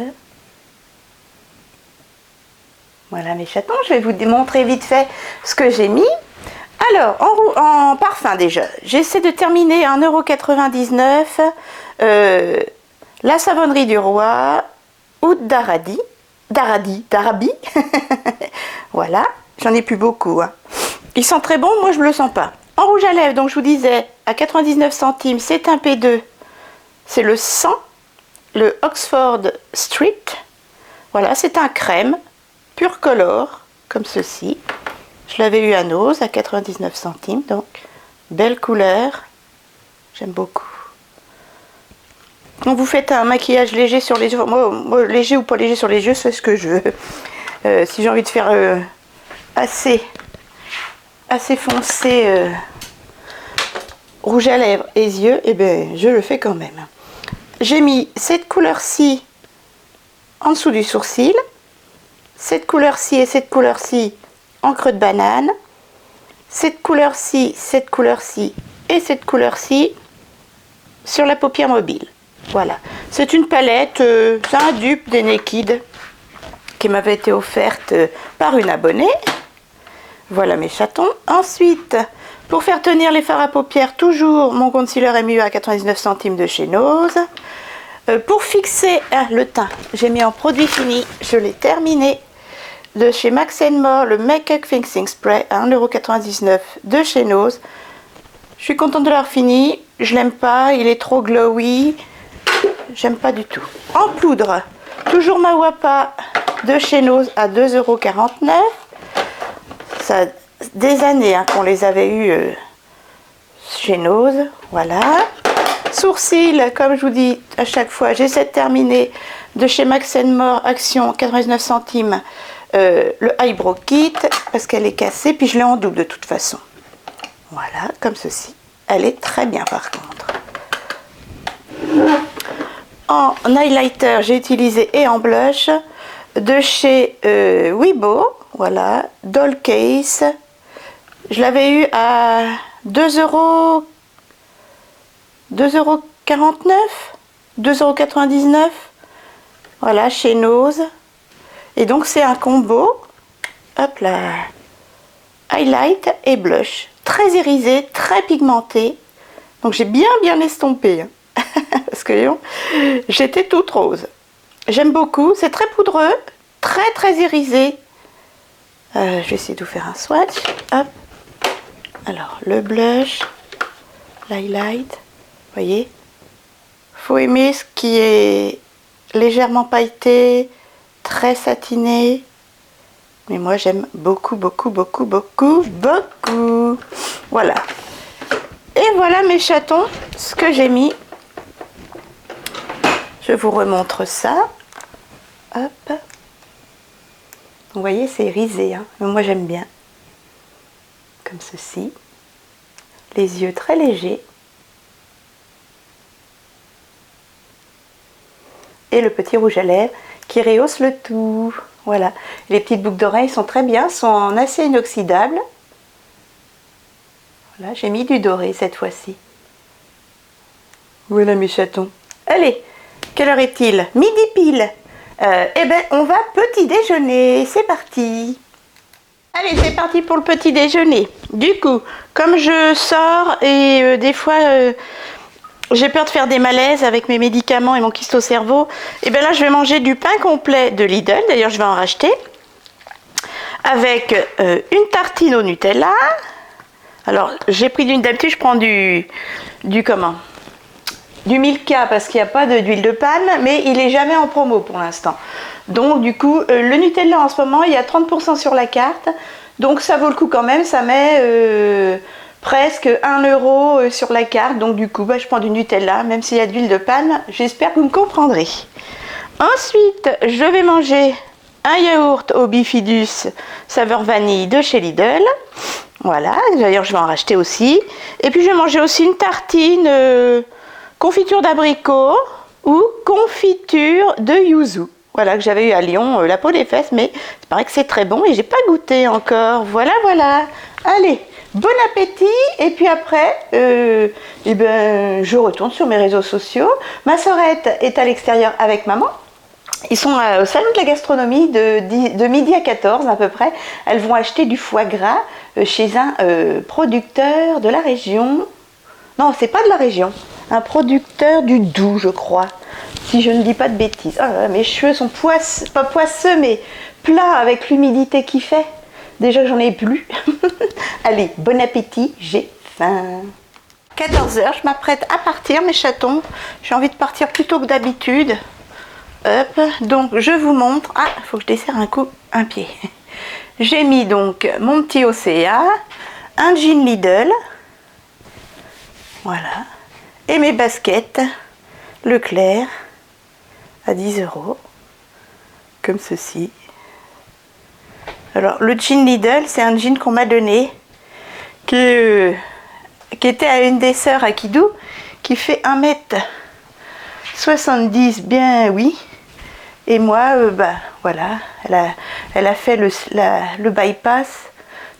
Voilà mes chatons, je vais vous démontrer vite fait ce que j'ai mis. Alors, en parfum déjà, j'essaie de terminer à 1,99 € la savonnerie du roi Oud d'Arabi. Voilà, j'en ai plus beaucoup. Hein. Ils sont très bons, moi je ne le sens pas. En rouge à lèvres, donc je vous disais, à 99 centimes, c'est un P2. C'est le 100, le Oxford Street. Voilà, c'est un crème, pur color, comme ceci. Je l'avais eu à Nose, à 99 centimes, donc belle couleur. J'aime beaucoup. Quand vous faites un maquillage léger sur les yeux, moi, léger ou pas léger sur les yeux, c'est ce que je veux. Si j'ai envie de faire assez foncé rouge à lèvres et yeux, eh bien je le fais quand même. J'ai mis cette couleur-ci en dessous du sourcil, cette couleur-ci et cette couleur-ci en creux de banane, cette couleur-ci et cette couleur-ci sur la paupière mobile. Voilà, c'est une palette, c'est un dupe des Naked qui m'avait été offerte par une abonnée. Voilà mes chatons. Ensuite, pour faire tenir les fards à paupières, toujours mon concealer MUA à 99 centimes de chez Nose. Pour fixer le teint, j'ai mis en produit fini, je l'ai terminé, de chez Max More, le Make-up Fixing Spray à 1,99 € de chez Nose. Je suis contente de l'avoir fini, je l'aime pas, il est trop glowy. J'aime pas du tout. En poudre, toujours ma Wapa de chez Nose à 2,49 €. Ça des années hein, qu'on les avait eu chez Nose. Voilà. Sourcils, comme je vous dis à chaque fois, j'essaie de terminer de chez Max More Action 99 centimes le Eyebrow Kit parce qu'elle est cassée, puis je l'ai en double de toute façon. Voilà, comme ceci. Elle est très bien par contre. En highlighter, j'ai utilisé et en blush de chez Weibo, voilà, Doll Case. Je l'avais eu à 2,49 €, 2,99 €, voilà, chez Nose. Et donc c'est un combo, hop là, highlight et blush, très irisé, très pigmenté. Donc j'ai bien estompé. Hein. Parce que j'étais toute rose. J'aime beaucoup. C'est très poudreux. Très irisé. Je vais essayer de vous faire un swatch. Hop. Alors, le blush. L'highlight. Vous voyez? Faut aimer ce qui est légèrement pailleté. Très satiné. Mais moi j'aime beaucoup. Voilà. Et voilà mes chatons, ce que j'ai mis. Je vous remontre ça. Hop. Vous voyez, c'est irisé, hein. Mais moi j'aime bien. Comme ceci. Les yeux très légers. Et le petit rouge à lèvres qui rehausse le tout. Voilà. Les petites boucles d'oreilles sont très bien, sont en acier inoxydable. Voilà, j'ai mis du doré cette fois-ci. Voilà mes chatons. Allez, quelle heure est-il? Midi pile. Eh ben, on va petit déjeuner. C'est parti. Allez, c'est parti pour le petit déjeuner. Du coup, comme je sors et des fois j'ai peur de faire des malaises avec mes médicaments et mon kyste au cerveau, et bien là je vais manger du pain complet de Lidl. D'ailleurs, je vais en racheter. Avec une tartine au Nutella. Alors, j'ai pris d'habitude, je prends du Milka parce qu'il n'y a pas d'huile de palme, mais il est jamais en promo pour l'instant. Donc, du coup, le Nutella en ce moment, il y a 30% sur la carte. Donc, ça vaut le coup quand même. Ça met presque 1 € sur la carte. Donc, du coup, bah, je prends du Nutella, même s'il y a de l'huile de palme. J'espère que vous me comprendrez. Ensuite, je vais manger un yaourt au bifidus saveur vanille de chez Lidl. Voilà, d'ailleurs je vais en racheter aussi. Et puis je vais manger aussi une tartine confiture d'abricot ou confiture de yuzu. Voilà, que j'avais eu à Lyon, la peau des fesses, mais il paraît que c'est très bon et j'ai pas goûté encore. Voilà. Allez, bon appétit. Et puis après, eh ben, je retourne sur mes réseaux sociaux. Ma sœurette est à l'extérieur avec maman. Ils sont au salon de la gastronomie de midi à 14 à peu près. Elles vont acheter du foie gras chez un producteur de la région. Non, c'est pas de la région. Un producteur du Doubs, je crois. Si je ne dis pas de bêtises. Oh, mes cheveux sont pas poisseux, mais plats avec l'humidité qu'il fait. Déjà que j'en ai plus. Allez, bon appétit, j'ai faim. 14 h, je m'apprête à partir, mes chatons. J'ai envie de partir plus tôt que d'habitude. Hop, donc je vous montre. Ah, il faut que je desserre un pied. J'ai mis donc mon petit Océa, un jean Lidl, voilà, et mes baskets Leclerc à 10 €, comme ceci. Alors le jean Lidl, c'est un jean qu'on m'a donné, qui était à une des sœurs à Kidou, qui fait 1m70, bien oui. Et moi, bah voilà, elle a fait le bypass.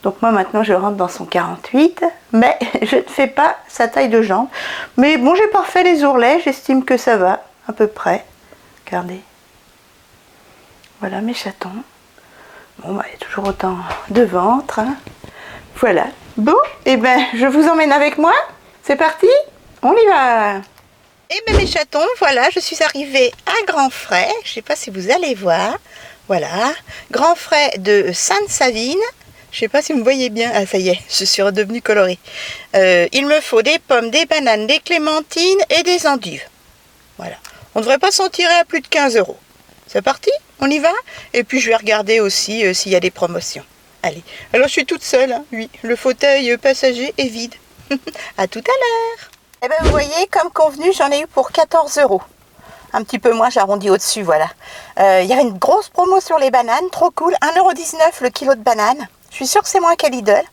Donc moi maintenant je rentre dans son 48. Mais je ne fais pas sa taille de jambe. Mais bon, j'ai pas refait les ourlets, j'estime que ça va, à peu près. Regardez. Voilà mes chatons. Bon, bah il y a toujours autant de ventre. Hein. Voilà. Bon, et ben je vous emmène avec moi. C'est parti, on y va. Et bien mes chatons, voilà, je suis arrivée à Grand Frais, je ne sais pas si vous allez voir, voilà, Grand Frais de Sainte-Savine, je ne sais pas si vous me voyez bien, ah ça y est, je suis redevenue colorée. Il me faut des pommes, des bananes, des clémentines et des endives, voilà. On ne devrait pas s'en tirer à plus de 15 €. C'est parti, on y va. Et puis je vais regarder aussi s'il y a des promotions. Allez, alors je suis toute seule, hein, oui, le fauteuil passager est vide. À tout à l'heure. Eh bien, vous voyez, comme convenu, j'en ai eu pour 14 €. Un petit peu moins, j'arrondis au-dessus, voilà. Il y avait une grosse promo sur les bananes, trop cool. 1,19 € le kilo de bananes. Je suis sûre que c'est moins qu'à Lidl.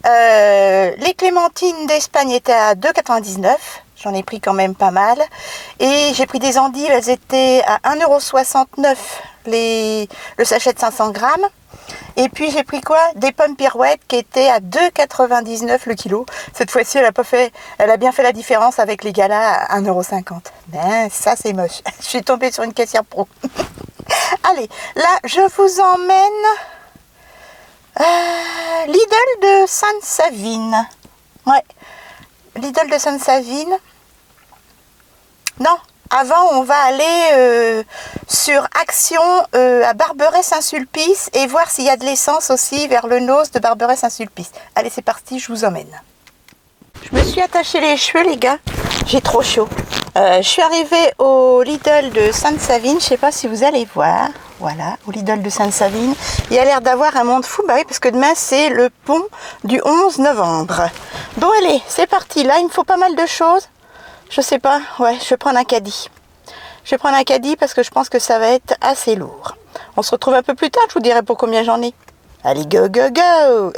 Les clémentines d'Espagne étaient à 2,99 €. J'en ai pris quand même pas mal. Et j'ai pris des endives, elles étaient à 1,69 € le sachet de 500 grammes. Et puis j'ai pris quoi? Des pommes pirouettes qui étaient à 2,99 € le kilo. Cette fois-ci, elle a bien fait la différence avec les galas à 1,50 €. Ben, ça c'est moche. Je suis tombée sur une caissière pro. Allez, là je vous emmène Lidl de Sainte-Savine. Ouais. Lidl de Sainte-Savine. Non, avant on va aller sur Action à Barberet-Saint-Sulpice et voir s'il y a de l'essence aussi vers le Nose de Barberet-Saint-Sulpice. Allez, c'est parti, je vous emmène. Je me suis attaché les cheveux, les gars. J'ai trop chaud. Je suis arrivée au Lidl de Sainte-Savine. Je sais pas si vous allez voir. Voilà, au Lidl de Sainte-Savine. Il y a l'air d'avoir un monde fou. Bah oui, parce que demain, c'est le pont du 11 novembre. Bon, allez, c'est parti. Là, il me faut pas mal de choses. Je sais pas. Ouais, je vais prendre un caddie. Je vais prendre un caddie parce que je pense que ça va être assez lourd. On se retrouve un peu plus tard. Je vous dirai pour combien j'en ai. Allez, go, go, go.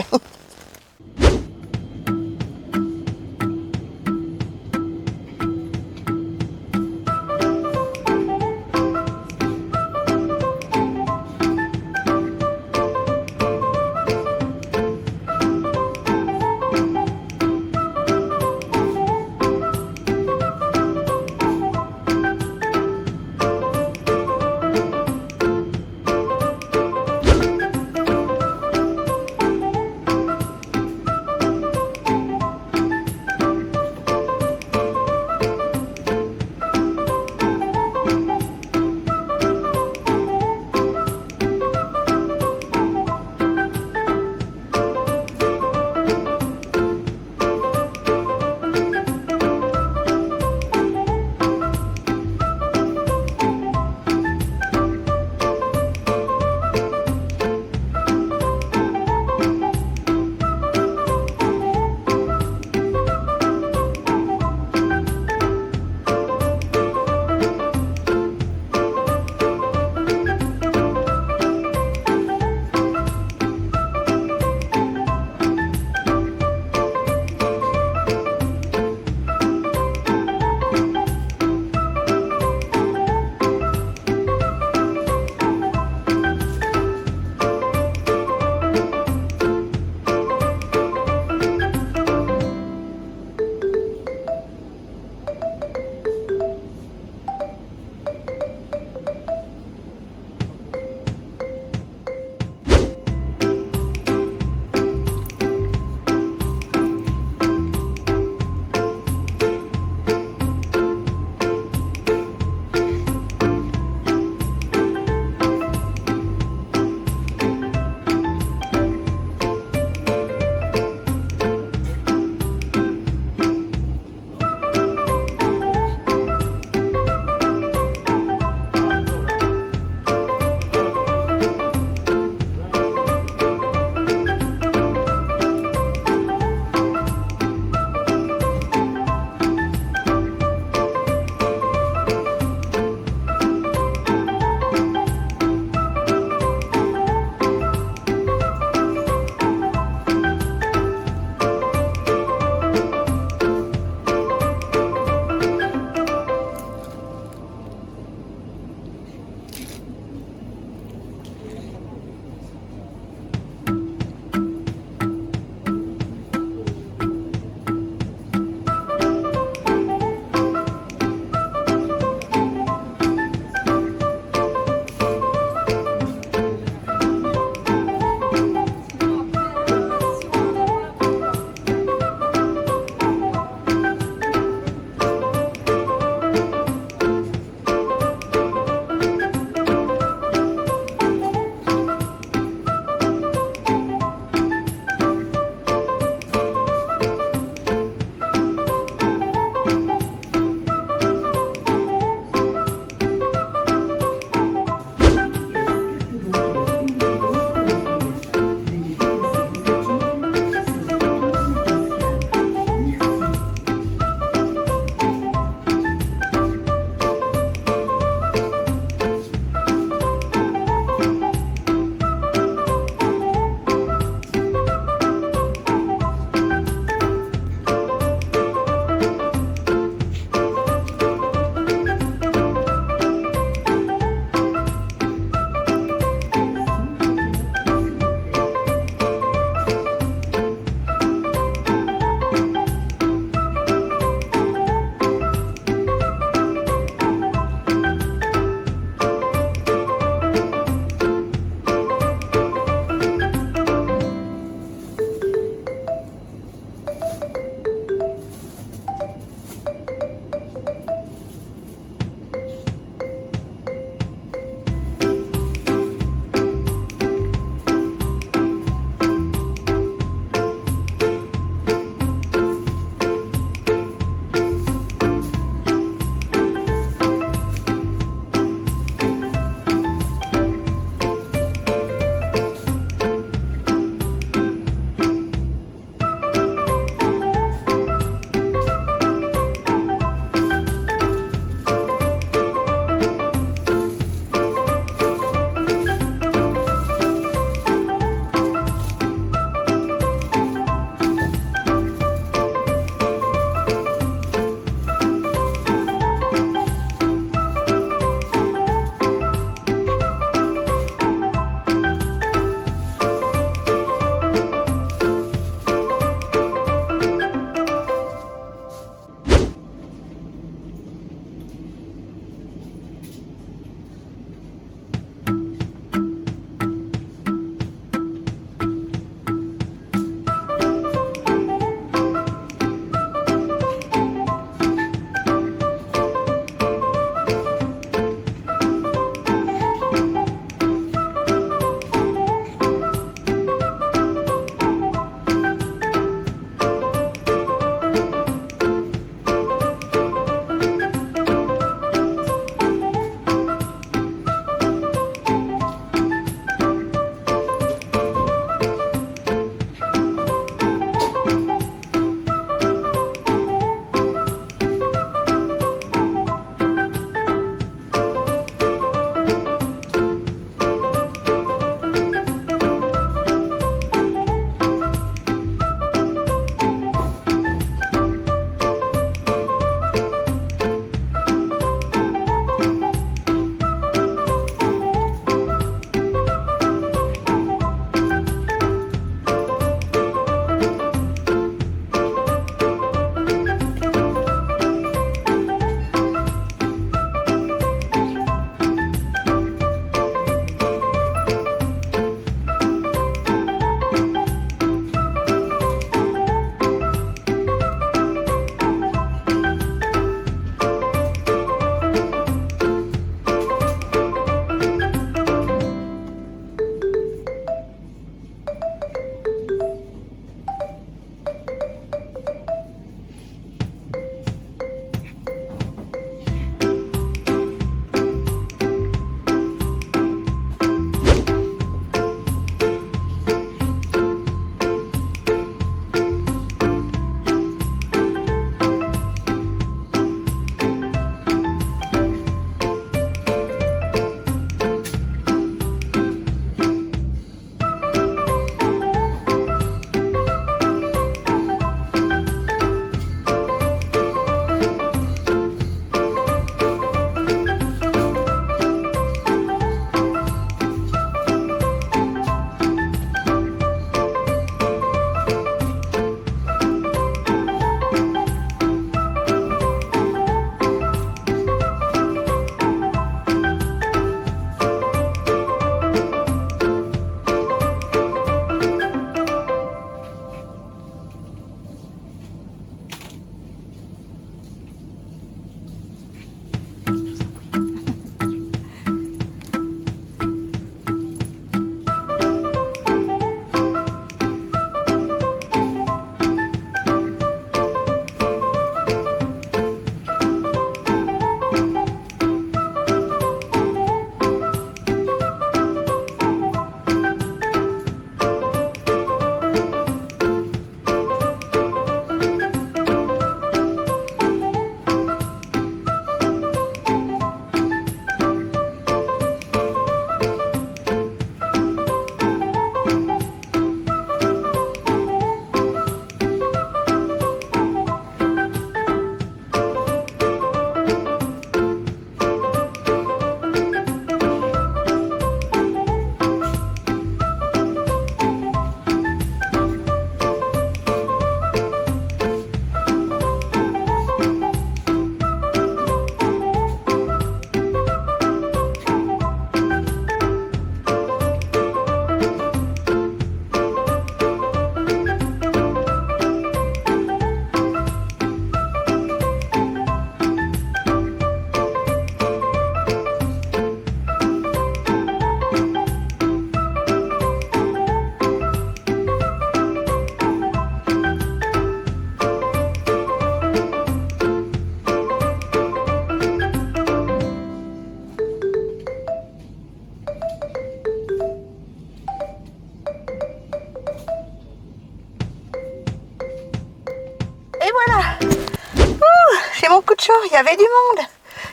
J'ai mon coup de chaud, il y avait du monde.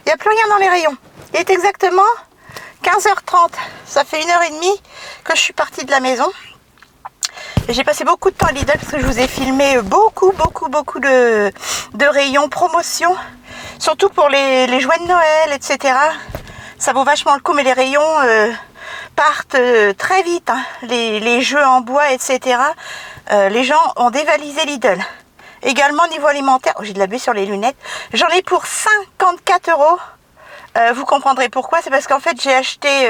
Il n'y a plus rien dans les rayons. Il est exactement 15h30. Ça fait 1h30 que je suis partie de la maison. Et j'ai passé beaucoup de temps à Lidl parce que je vous ai filmé beaucoup de rayons promotion. Surtout pour les jouets de Noël, etc. Ça vaut vachement le coup, mais les rayons partent très vite. Hein. Les jeux en bois, etc. Les gens ont dévalisé Lidl. Également niveau alimentaire, j'ai de la buée sur les lunettes. J'en ai pour 54 €. Vous comprendrez pourquoi. C'est parce qu'en fait j'ai acheté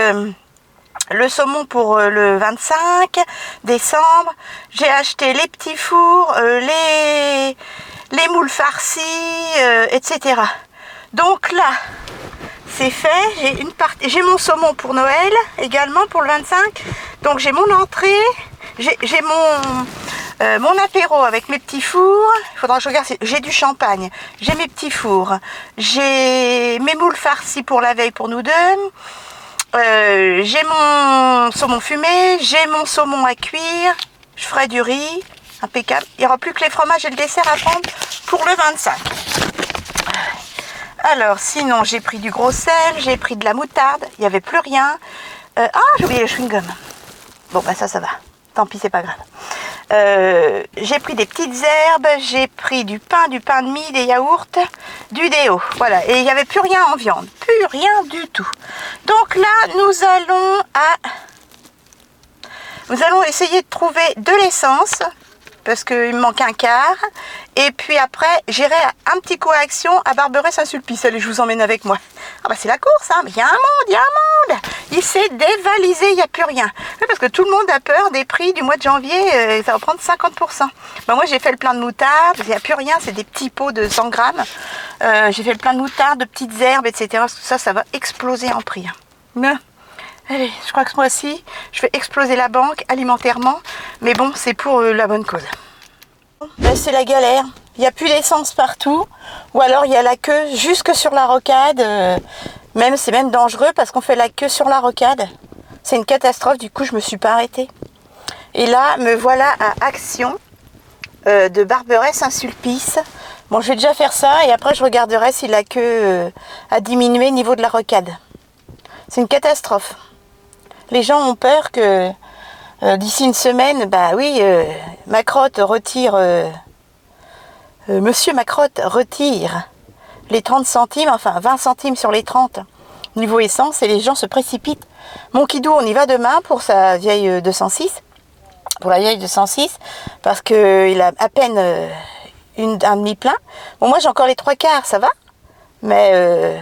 le saumon pour le 25 décembre. J'ai acheté les petits fours, les moules farcis, etc. Donc là, c'est fait. J'ai mon saumon pour Noël également pour le 25. Donc j'ai mon entrée, j'ai mon apéro avec mes petits fours. Il faudra que je regarde. J'ai du champagne, j'ai mes petits fours, j'ai mes moules farcis pour la veille pour nous deux. J'ai mon saumon fumé, j'ai mon saumon à cuire, je ferai du riz, impeccable. Il n'y aura plus que les fromages et le dessert à prendre pour le 25. Alors, sinon, j'ai pris du gros sel, j'ai pris de la moutarde, il n'y avait plus rien. J'ai oublié le chewing-gum. Bon, bah ça va. Tant pis, c'est pas grave. J'ai pris des petites herbes, j'ai pris du pain de mie, des yaourts, du déo. Voilà, et il n'y avait plus rien en viande. Plus rien du tout. Donc là, nous allons essayer de trouver de l'essence. Parce qu'il me manque un quart. Et puis après, j'irai un petit coup à Action à Barberet-Saint-Sulpice. Allez, je vous emmène avec moi. Ah bah c'est la course, hein. Il y a un monde. Il s'est dévalisé, il n'y a plus rien. Oui, parce que tout le monde a peur des prix du mois de janvier. Ça va prendre 50%. Bah moi, j'ai fait le plein de moutarde. Il n'y a plus rien, c'est des petits pots de 100 grammes. J'ai fait le plein de moutarde, de petites herbes, etc. Parce que ça va exploser en prix. Mais, allez, je crois que ce mois-ci, je vais exploser la banque alimentairement. Mais bon, c'est pour la bonne cause. Ben, c'est la galère. Il n'y a plus d'essence partout. Ou alors, il y a la queue jusque sur la rocade. C'est même dangereux parce qu'on fait la queue sur la rocade. C'est une catastrophe. Du coup, je ne me suis pas arrêtée. Et là, me voilà à Action de Barberet-Saint-Sulpice. Bon, je vais déjà faire ça. Et après, je regarderai si la queue a diminué au niveau de la rocade. C'est une catastrophe. Les gens ont peur que d'ici une semaine, Macrotte retire, Monsieur Macrotte retire les 30 centimes, enfin 20 centimes sur les 30 niveau essence et les gens se précipitent. Mon Kidou, on y va demain pour sa vieille 206, pour la vieille 206, parce qu'il a à peine un demi-plein. Bon, moi j'ai encore les 3/4, ça va, mais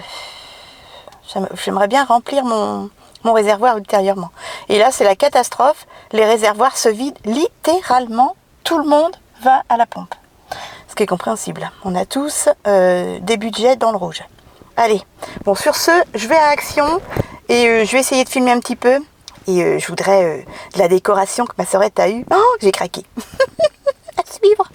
j'aimerais bien remplir mon réservoir ultérieurement. Et là, c'est la catastrophe. Les réservoirs se vident littéralement. Tout le monde va à la pompe. Ce qui est compréhensible. On a tous des budgets dans le rouge. Allez. Bon, sur ce, je vais à Action et je vais essayer de filmer un petit peu. Et je voudrais de la décoration que ma sœurette a eue. Oh, j'ai craqué. À suivre.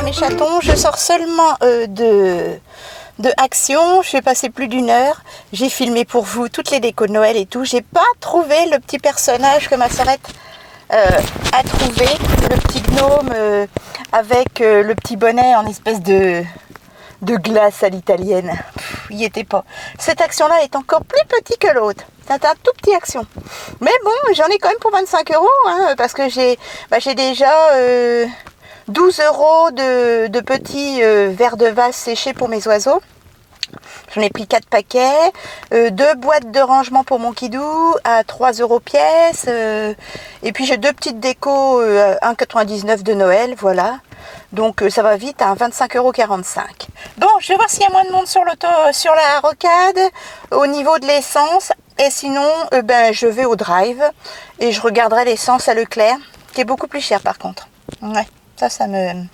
mes chatons, je sors seulement de Action. Je vais passer plus d'1 heure. J'ai filmé pour vous toutes les décos de Noël et tout. J'ai pas trouvé le petit personnage que ma sœurette a trouvé. Le petit gnome avec le petit bonnet en espèce de glace à l'italienne. Il n'y était pas. Cette Action-là est encore plus petit que l'autre. C'est un tout petit Action. Mais bon, j'en ai quand même pour 25 €, hein, parce que j'ai déjà 12 € de petits verres de vase séchés pour mes oiseaux. J'en ai pris 4 paquets, 2 boîtes de rangement pour mon kidou à 3 € pièce, et puis j'ai 2 petites décos 1,99 € de Noël, voilà. Donc ça va vite à 25,45 €. Bon, je vais voir s'il y a moins de monde sur la rocade, au niveau de l'essence, et sinon je vais au drive et je regarderai l'essence à Leclerc, qui est beaucoup plus cher par contre. Ouais, ça me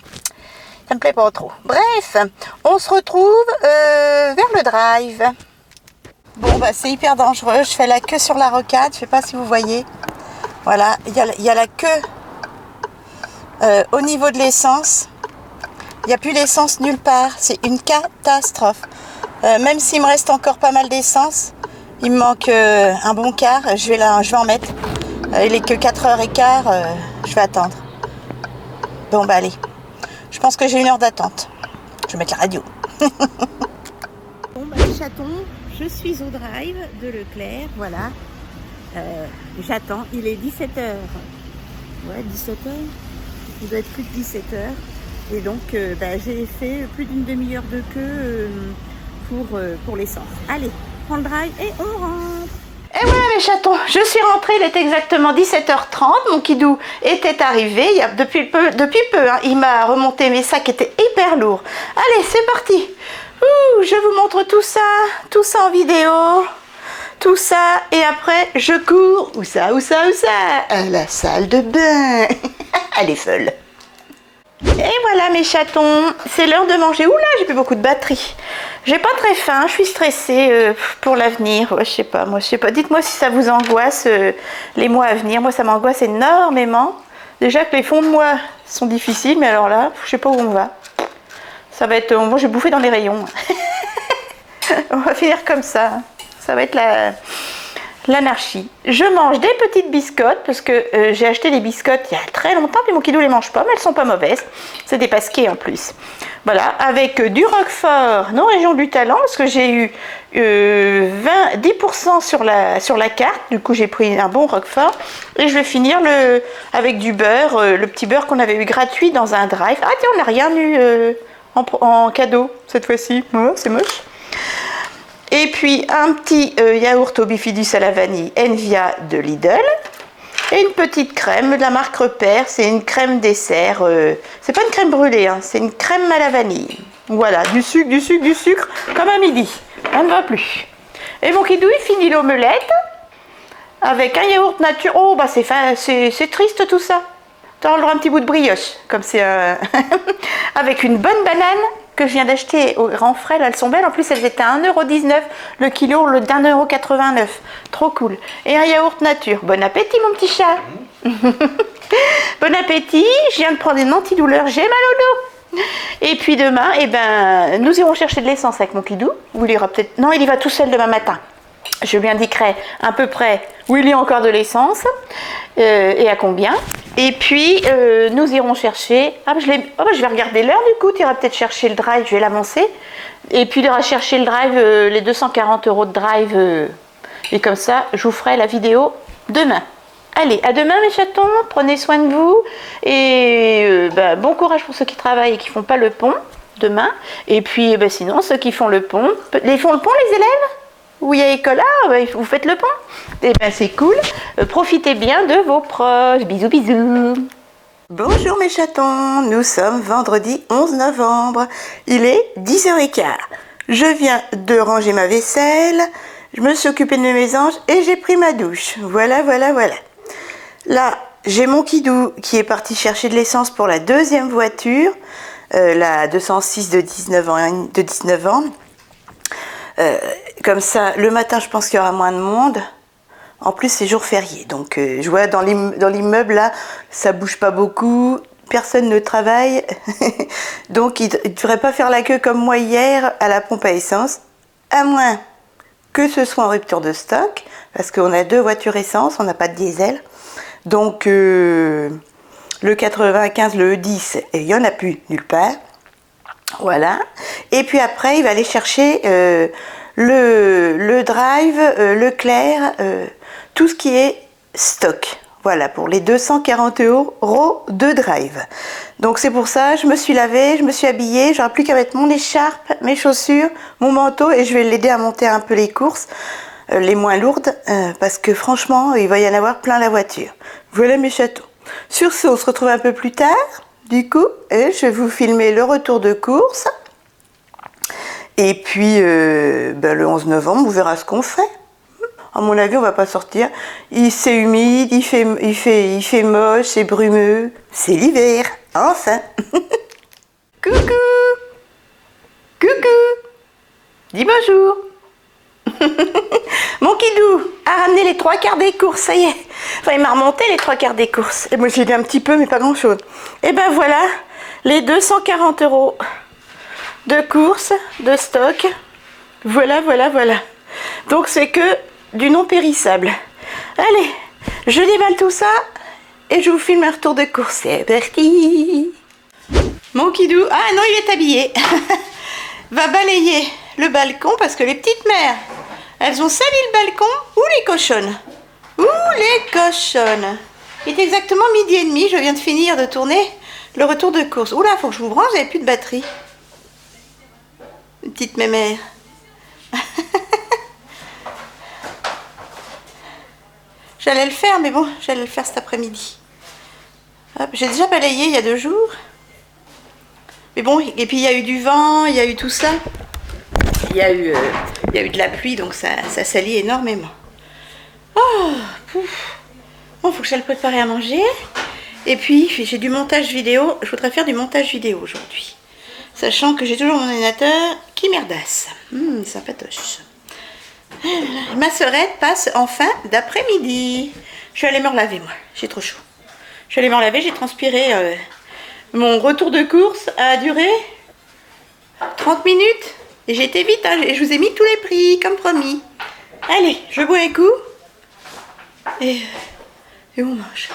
plaît pas trop. Bref, on se retrouve vers le drive. Bon, c'est hyper dangereux. Je fais la queue sur la rocade. Je sais pas si vous voyez. Voilà, il y a la queue au niveau de l'essence. Il n'y a plus d'essence nulle part. C'est une catastrophe. Même s'il me reste encore pas mal d'essence, il me manque un bon quart. Je vais en mettre. Il est que 4h15. Je vais attendre. Bon, allez. Je pense que j'ai 1 heure d'attente. Je vais mettre la radio. Bon, les chatons, je suis au drive de Leclerc, voilà. J'attends, il est 17h. Ouais, 17h. Il doit être plus de 17h. Et donc, j'ai fait plus d'1 demi-heure de queue pour l'essence. Allez, on prend le drive et on rentre. Et voilà mes chatons, je suis rentrée, il était exactement 17h30, mon kidou était arrivé depuis peu, hein, il m'a remonté mes sacs qui étaient hyper lourds. Allez, c'est parti. Je vous montre tout ça en vidéo, tout ça, et après je cours, où ça, à la salle de bain. Elle est folle. Et voilà mes chatons, c'est l'heure de manger. Oula, j'ai plus beaucoup de batterie. J'ai pas très faim, je suis stressée pour l'avenir. Ouais, je sais pas. Dites-moi si ça vous angoisse les mois à venir. Moi, ça m'angoisse énormément. Déjà que les fonds de mois sont difficiles, mais alors là, je sais pas où on va. Ça va être... Moi, je vais bouffer dans les rayons. On va finir comme ça. Ça va être l'anarchie. Je mange des petites biscottes parce que j'ai acheté des biscottes il y a très longtemps, puis mon kidou les mange pas, mais elles sont pas mauvaises. C'est des pasquets en plus. Voilà, avec du Roquefort, nos régions du talent, parce que j'ai eu 10% sur la carte. Du coup, j'ai pris un bon Roquefort. Et je vais finir avec du beurre, le petit beurre qu'on avait eu gratuit dans un drive. Ah tiens, on n'a rien eu en cadeau cette fois-ci. Ouais, c'est moche. Et puis un petit yaourt au bifidus à la vanille Envia de Lidl. Et une petite crème de la marque Repère. C'est une crème dessert. C'est pas une crème brûlée, hein, c'est une crème à la vanille. Voilà, du sucre, comme à midi. On ne va plus. Et mon kidou, il finit l'omelette avec un yaourt nature. Oh, c'est triste tout ça. Tu auras le droit à un petit bout de brioche, comme c'est avec une bonne banane que je viens d'acheter au Grand Frais. Là, elles sont belles. En plus, elles étaient à 1,19 € le kilo, le d'1,89 €. Trop cool. Et un yaourt nature. Bon appétit, mon petit chat. Bon appétit. Je viens de prendre une antidouleur. J'ai mal au dos. Et puis demain, nous irons chercher de l'essence avec mon kidou. Ou il ira peut-être... Non, il y va tout seul demain matin. Je lui indiquerai à peu près où il y a encore de l'essence et à combien. Et puis, nous irons chercher... je vais regarder l'heure du coup. Tu iras peut-être chercher le drive, je vais l'annoncer. Et puis, il ira chercher le drive, les 240 € de drive. Et comme ça, je vous ferai la vidéo demain. Allez, à demain mes chatons. Prenez soin de vous. Et bon courage pour ceux qui travaillent et qui ne font pas le pont demain. Et puis, sinon, ceux qui font le pont... Les font le pont, les élèves ? Où il y a école, vous faites le pont. Et c'est cool. Profitez bien de vos proches. Bisous, bisous. Bonjour mes chatons. Nous sommes vendredi 11 novembre. Il est 10h15. Je viens de ranger ma vaisselle. Je me suis occupée de mes anges et j'ai pris ma douche. Voilà. Là, j'ai mon kidou qui est parti chercher de l'essence pour la deuxième voiture. La 206 de 19 ans. Comme ça, le matin, je pense qu'il y aura moins de monde. En plus, c'est jour férié. Donc, je vois dans l'immeuble, là, ça bouge pas beaucoup. personne ne travaille, donc il ne devrait pas faire la queue comme moi hier à la pompe à essence, à moins que ce soit en rupture de stock, parce qu'on a 2 voitures essence, on n'a pas de diesel, donc le 95, le E10, il n'y en a plus nulle part, voilà, et puis après il va aller chercher le drive, Leclerc, tout ce qui est stock. Voilà, pour les 240 € de drive. Donc c'est pour ça, je me suis lavée, je me suis habillée, j'aurai plus qu'à mettre mon écharpe, mes chaussures, mon manteau et je vais l'aider à monter un peu les courses, les moins lourdes, parce que franchement, il va y en avoir plein la voiture. Voilà mes chatons. Sur ce, on se retrouve un peu plus tard, du coup, et je vais vous filmer le retour de course. Et puis, le 11 novembre, on verra ce qu'on fait. À mon avis, on va pas sortir. C'est humide, il fait moche, c'est brumeux. C'est l'hiver, enfin. Coucou. Coucou. Dis bonjour. Mon Kidou a ramené les 3/4 des courses, ça y est. Enfin, il m'a remonté les 3/4 des courses. Et moi, j'ai aidé un petit peu, mais pas grand-chose. Et ben voilà, les 240 € de courses, de stock. Voilà. Donc, c'est que du non périssable. Allez, je déballe tout ça et je vous filme un retour de course. C'est parti. Mon Kidou, ah non, il est habillé. Va balayer le balcon parce que les petites mères, elles ont sali le balcon. Où les cochonnes? Il est exactement 12h30, je viens de finir de tourner le retour de course. Oula, faut que je vous branche, j'avais plus de batterie. Petite mémère. J'allais le faire, mais bon, j'allais le faire cet après-midi. J'ai déjà balayé il y a 2 jours. Mais bon, et puis il y a eu du vent, il y a eu tout ça. Il y a eu de la pluie, donc ça salit énormément. Oh, pouf. Bon, faut que j'aille préparer à manger. Et puis, j'ai du montage vidéo. Je voudrais faire du montage vidéo aujourd'hui. Sachant que j'ai toujours mon ordinateur qui merdasse. Sympatoche. Ma sœurette passe en fin d'après-midi. Je suis allée me relaver, moi. J'ai trop chaud. Je suis allée me relaver, j'ai transpiré. Mon retour de course a duré 30 minutes. Et j'ai été vite, hein, et je vous ai mis tous les prix, comme promis. Allez, je bois un coup. Et on mange.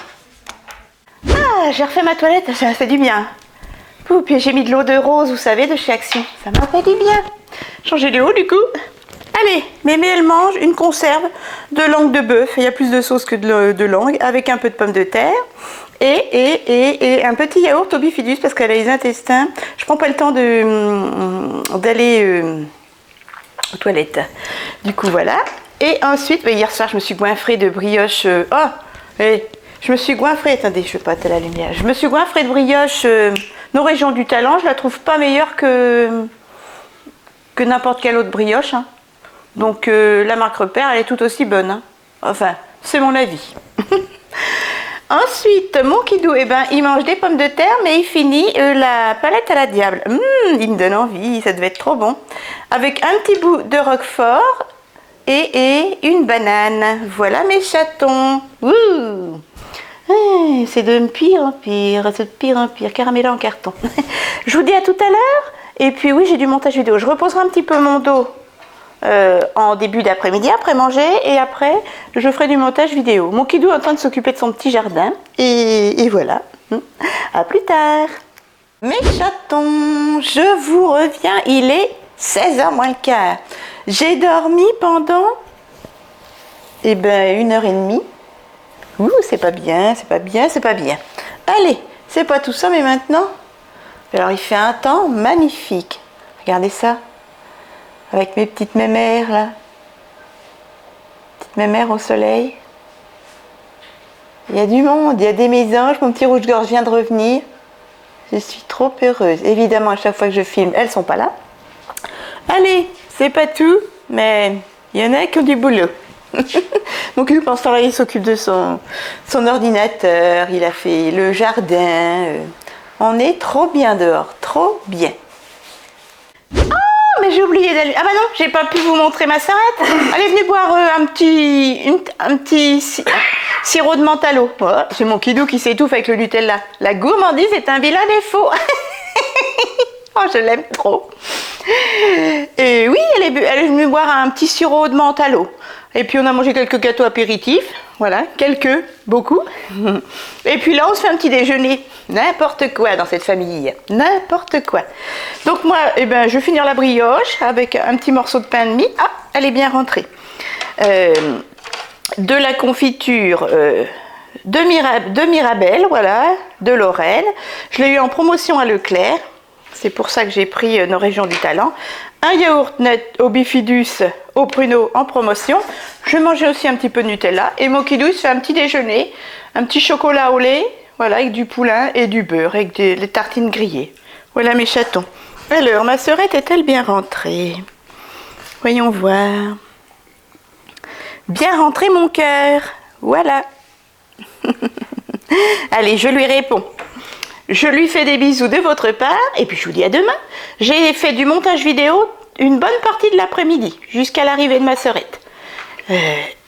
Ah, j'ai refait ma toilette, ça m'a fait du bien. Puis j'ai mis de l'eau de rose, vous savez, de chez Action. Ça m'a fait du bien. Changer de eau, du coup. Allez, Mémé, elle mange une conserve de langue de bœuf. Il y a plus de sauce que de langue, avec un peu de pommes de terre. Et un petit yaourt au bifidus, parce qu'elle a les intestins. Je prends pas le temps d'aller aux toilettes. Du coup, voilà. Et ensuite, hier soir, je me suis goinfrée de brioche. Je me suis goinfrée. Attendez, je vais pas à la lumière. Je me suis goinfrée de brioche Nos Régions du Talent. Je la trouve pas meilleure que n'importe quelle autre brioche. Hein. Donc, la marque Repère, elle est tout aussi bonne. Hein. Enfin, c'est mon avis. Ensuite, mon Kidou, il mange des pommes de terre, mais il finit la palette à la diable. Il me donne envie, ça devait être trop bon. Avec un petit bout de roquefort et une banane. Voilà mes chatons. C'est de pire en pire, c'est de pire en pire. Caramel en carton. Je vous dis à tout à l'heure. Et puis oui, j'ai du montage vidéo. Je reposerai un petit peu mon dos en début d'après-midi, après manger, et après je ferai du montage vidéo. Mon Kidou est en train de s'occuper de son petit jardin, et voilà. À plus tard. Mes chatons, je vous reviens, il est 16h moins le quart. J'ai dormi pendant 1h30. C'est pas bien, c'est pas bien, c'est pas bien. Allez, c'est pas tout ça, mais maintenant, alors il fait un temps magnifique. Regardez ça. Avec mes petites mémères là. Petites mémères au soleil. Il y a du monde, il y a des mésanges. Mon petit rouge-gorge vient de revenir. Je suis trop heureuse. Évidemment, à chaque fois que je filme, elles sont pas là. Allez, c'est pas tout, mais il y en a qui ont du boulot. Mon cul, pendant ce temps-là, il s'occupe de son ordinateur. Il a fait le jardin. On est trop bien dehors, trop bien. Mais j'ai oublié d'aller. Ah bah non, j'ai pas pu vous montrer ma sœurette. Elle est venue boire un petit Sirop de menthe à l'eau. Oh, c'est mon kidou qui s'étouffe avec le Nutella. La gourmandise est un vilain défaut. Oh, je l'aime trop. Et oui, elle est venue boire un petit sirop de menthe à l'eau. Et puis on a mangé quelques gâteaux apéritifs. Voilà, beaucoup. Et puis là, on se fait un petit déjeuner. N'importe quoi dans cette famille. N'importe quoi. Donc moi, je vais finir la brioche avec un petit morceau de pain de mie. Ah, elle est bien rentrée. De la confiture de Mirabelle, voilà, de Lorraine. Je l'ai eu en promotion à Leclerc. C'est pour ça que j'ai pris nos régions du talent. Un yaourt net au bifidus au pruneau en promotion. Je mangeais aussi un petit peu de Nutella. Et mon kidou, il se fait un petit déjeuner. Un petit chocolat au lait, voilà, avec du poulain et du beurre, avec des tartines grillées. Voilà mes chatons. Alors, ma sœurette est-elle bien rentrée? Voyons voir. Bien rentré mon cœur. Voilà. Allez, je lui réponds. Je lui fais des bisous de votre part et puis je vous dis à demain. J'ai fait du montage vidéo une bonne partie de l'après-midi jusqu'à l'arrivée de ma sœurette.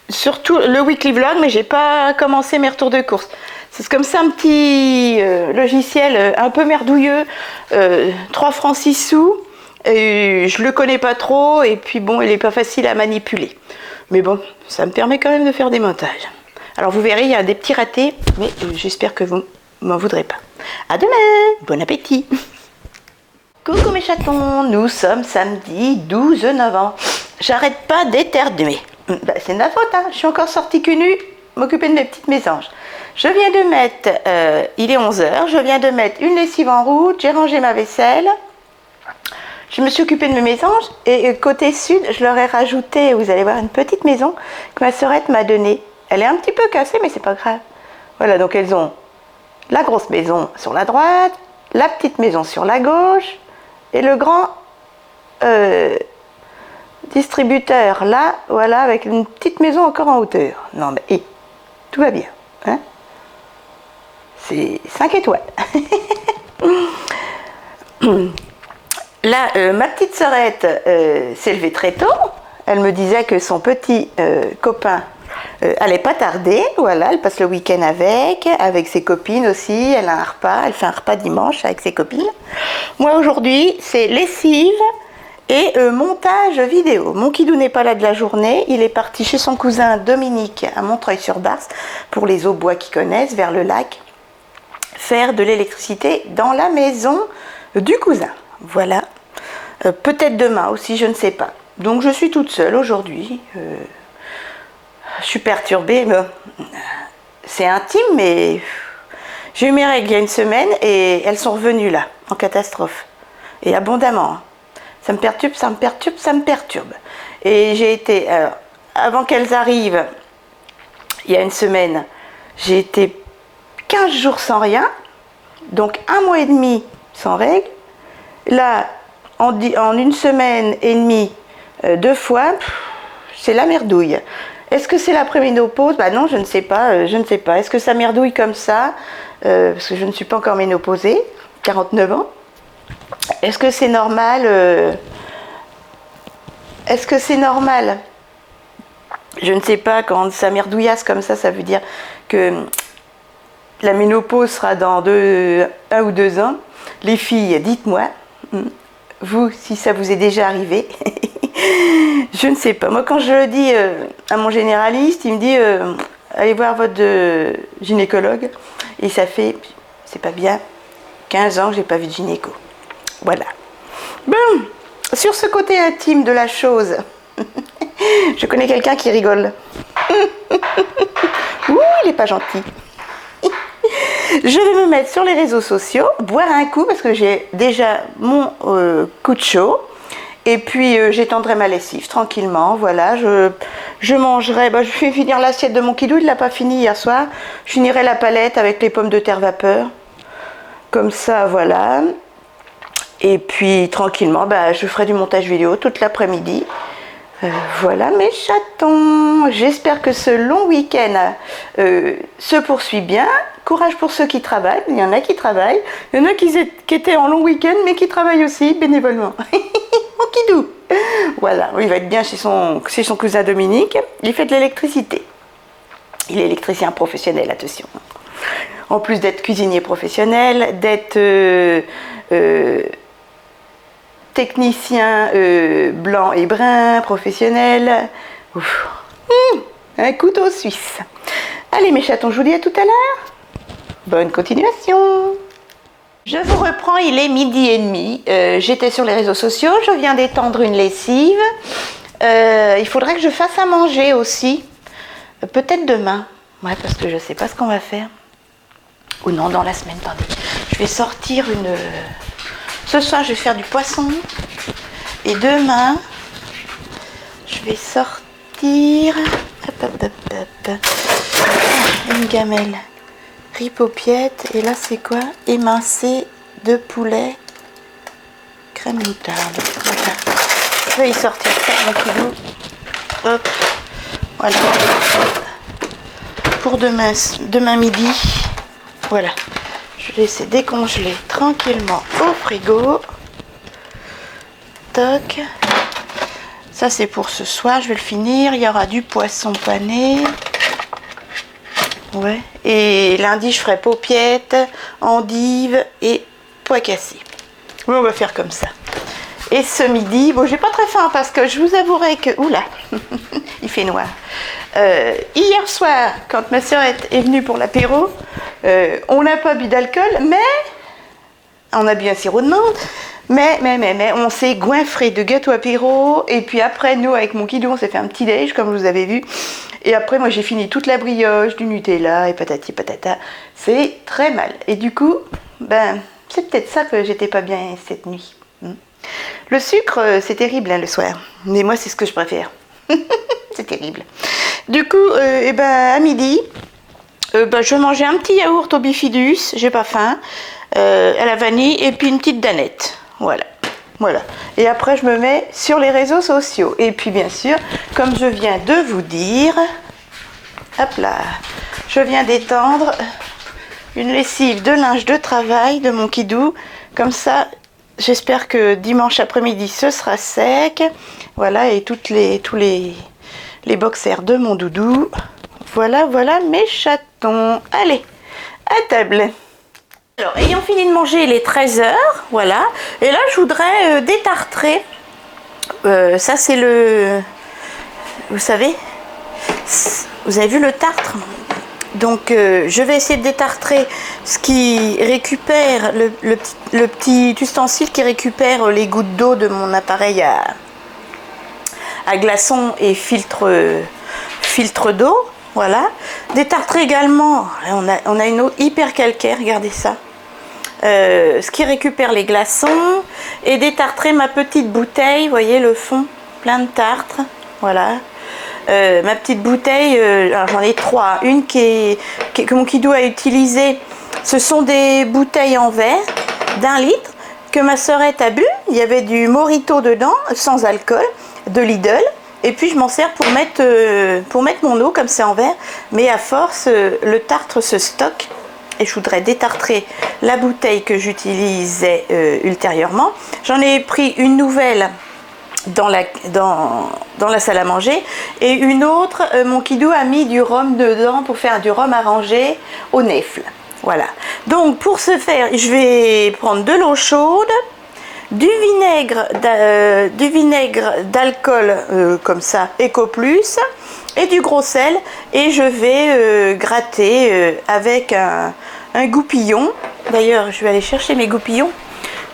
Surtout le weekly vlog, mais j'ai pas commencé mes retours de course. C'est comme ça un petit logiciel un peu merdouilleux, 3 francs 6 sous. Et je le connais pas trop et puis bon, il est pas facile à manipuler. Mais bon, ça me permet quand même de faire des montages. Alors vous verrez, il y a des petits ratés, mais j'espère que vous m'en voudrez pas. À demain, bon appétit. Coucou mes chatons, nous sommes samedi 12 novembre. J'arrête pas d'éternuer. C'est de ma faute, hein. Je suis encore sortie cul nu, m'occuper de mes petites mésanges. Je viens de mettre, il est 11h, je viens de mettre une lessive en route, j'ai rangé ma vaisselle. Je me suis occupée de mes mésanges et côté sud, je leur ai rajouté, vous allez voir, une petite maison que ma sœurette m'a donnée. Elle est un petit peu cassée, mais c'est pas grave. Voilà, donc elles ont la grosse maison sur la droite, la petite maison sur la gauche et le grand distributeur là, voilà, avec une petite maison encore en hauteur. Non mais tout va bien, hein? C'est 5 étoiles. Là, ma petite sœurette s'est levée très tôt. Elle me disait que son petit copain allait pas tarder. Voilà, elle passe le week-end avec ses copines aussi. Elle a un repas, elle fait un repas dimanche avec ses copines. Moi aujourd'hui, c'est lessive et montage vidéo. Mon kidou n'est pas là de la journée. Il est parti chez son cousin Dominique à Montreuil-sur-Barse pour les Aubois qui connaissent, vers le lac, faire de l'électricité dans la maison du cousin. Voilà. Peut-être demain aussi, je ne sais pas. Donc je suis toute seule aujourd'hui. Je suis perturbée. C'est intime, mais j'ai eu mes règles il y a une semaine et elles sont revenues là, en catastrophe. Et abondamment. Ça me perturbe, ça me perturbe, ça me perturbe. Et j'ai été, avant qu'elles arrivent, il y a une semaine, j'ai été 15 jours sans rien. Donc 1 mois et demi sans règles. Là, en une semaine et demie, 2 fois, c'est la merdouille. Est-ce que c'est la préménopause? Bah non, je ne sais pas, je ne sais pas. Est-ce que ça merdouille comme ça? Parce que je ne suis pas encore ménopausée, 49 ans. Est-ce que c'est normal? Est-ce que c'est normal? Je ne sais pas, quand ça merdouillasse comme ça veut dire que la ménopause sera dans 1 ou 2 ans. Les filles, dites-moi, vous, si ça vous est déjà arrivé. Je ne sais pas. Moi, quand je le dis à mon généraliste, il me dit allez voir votre gynécologue. Et ça fait, c'est pas bien, 15 ans que j'ai pas vu de gynéco. Voilà. Bon, sur ce côté intime de la chose, je connais quelqu'un qui rigole. Ouh, il n'est pas gentil. Je vais me mettre sur les réseaux sociaux, boire un coup parce que j'ai déjà mon coup de chaud. Et puis j'étendrai ma lessive tranquillement, voilà, je mangerai, je vais finir l'assiette de mon kidou, il ne l'a pas fini hier soir. Je finirai la palette avec les pommes de terre vapeur, comme ça, voilà. Et puis tranquillement, je ferai du montage vidéo toute l'après-midi. Voilà mes chatons, j'espère que ce long week-end se poursuit bien. Courage pour ceux qui travaillent, il y en a qui travaillent, il y en a qui étaient en long week-end mais qui travaillent aussi bénévolement. Mon kidou, voilà, il va être bien chez son cousin Dominique, il fait de l'électricité. Il est électricien professionnel, attention. En plus d'être cuisinier professionnel, d'être technicien blanc et brun professionnel. Un couteau suisse. Allez mes chatons, je vous dis à tout à l'heure. Bonne continuation. Je vous reprends, il est 12h30. J'étais sur les réseaux sociaux, je viens d'étendre une lessive. Il faudrait que je fasse à manger aussi. Peut-être demain. Ouais, parce que je ne sais pas ce qu'on va faire. Ou non, dans la semaine, attendez. Je vais sortir une... Ce soir, je vais faire du poisson. Et demain, je vais sortir... Une gamelle. Riz paupiette. Et là, c'est quoi? Émincé de poulet. Crème moutarde. Voilà. Je vais y sortir ça, mon kilo. Hop. Voilà. Pour demain midi. Voilà. Je vais laisser décongeler tranquillement au frigo. Toc. Ça c'est pour ce soir, je vais le finir. Il y aura du poisson pané. Ouais. Et lundi je ferai paupiette, endive et pois cassés. Oui, on va faire comme ça. Et ce midi, bon j'ai pas très faim parce que je vous avouerai que... Oula, il fait noir. Hier soir, quand ma sœurette est venue pour l'apéro, on n'a pas bu d'alcool, mais on a bu un sirop de menthe, mais on s'est goinfré de gâteau apéro, et puis après, nous, avec mon kidou, on s'est fait un petit déj, comme vous avez vu, et après, moi, j'ai fini toute la brioche, du Nutella, et patati patata, c'est très mal. Et du coup, ben, c'est peut-être ça que j'étais pas bien cette nuit. Le sucre, c'est terrible, hein, le soir, mais moi, c'est ce que je préfère. C'est terrible. Du coup, à midi, je vais manger un petit yaourt au bifidus, j'ai pas faim, à la vanille, et puis une petite danette. Voilà. Et après, je me mets sur les réseaux sociaux. Et puis, bien sûr, comme je viens de vous dire, hop là, je viens d'étendre une lessive de linge de travail de mon kidou. Comme ça, j'espère que dimanche après-midi, ce sera sec. Voilà, et tous les boxers de mon doudou. Voilà mes chatons. Allez, à table. Alors, ayant fini de manger, il est 13h, voilà. Et là, je voudrais détartrer. Ça, c'est le... Vous savez, vous avez vu le tartre? Donc, je vais essayer de détartrer ce qui récupère, le petit ustensile qui récupère les gouttes d'eau de mon appareil à glaçons et filtre d'eau. Voilà. Détartrer également, on a une eau hyper calcaire, regardez ça. Ce qui récupère les glaçons. Et détartrer ma petite bouteille, vous voyez le fond, plein de tartre. Voilà. Ma petite bouteille, alors j'en ai 3. Une que mon kidou a utilisée. Ce sont des bouteilles en verre d'1 litre que ma sœurette a bu. Il y avait du Morito dedans, sans alcool, de Lidl. Et puis je m'en sers pour mettre mon eau comme c'est en verre. Mais à force, le tartre se stocke. Et je voudrais détartrer la bouteille que j'utilisais ultérieurement. J'en ai pris une nouvelle dans la salle à manger. Et une autre, mon kidou a mis du rhum dedans pour faire du rhum arrangé au nèfle. Voilà. Donc pour ce faire, je vais prendre de l'eau chaude, du vinaigre d'alcool comme ça, Eco Plus, et du gros sel, et je vais gratter avec un goupillon. D'ailleurs, je vais aller chercher mes goupillons.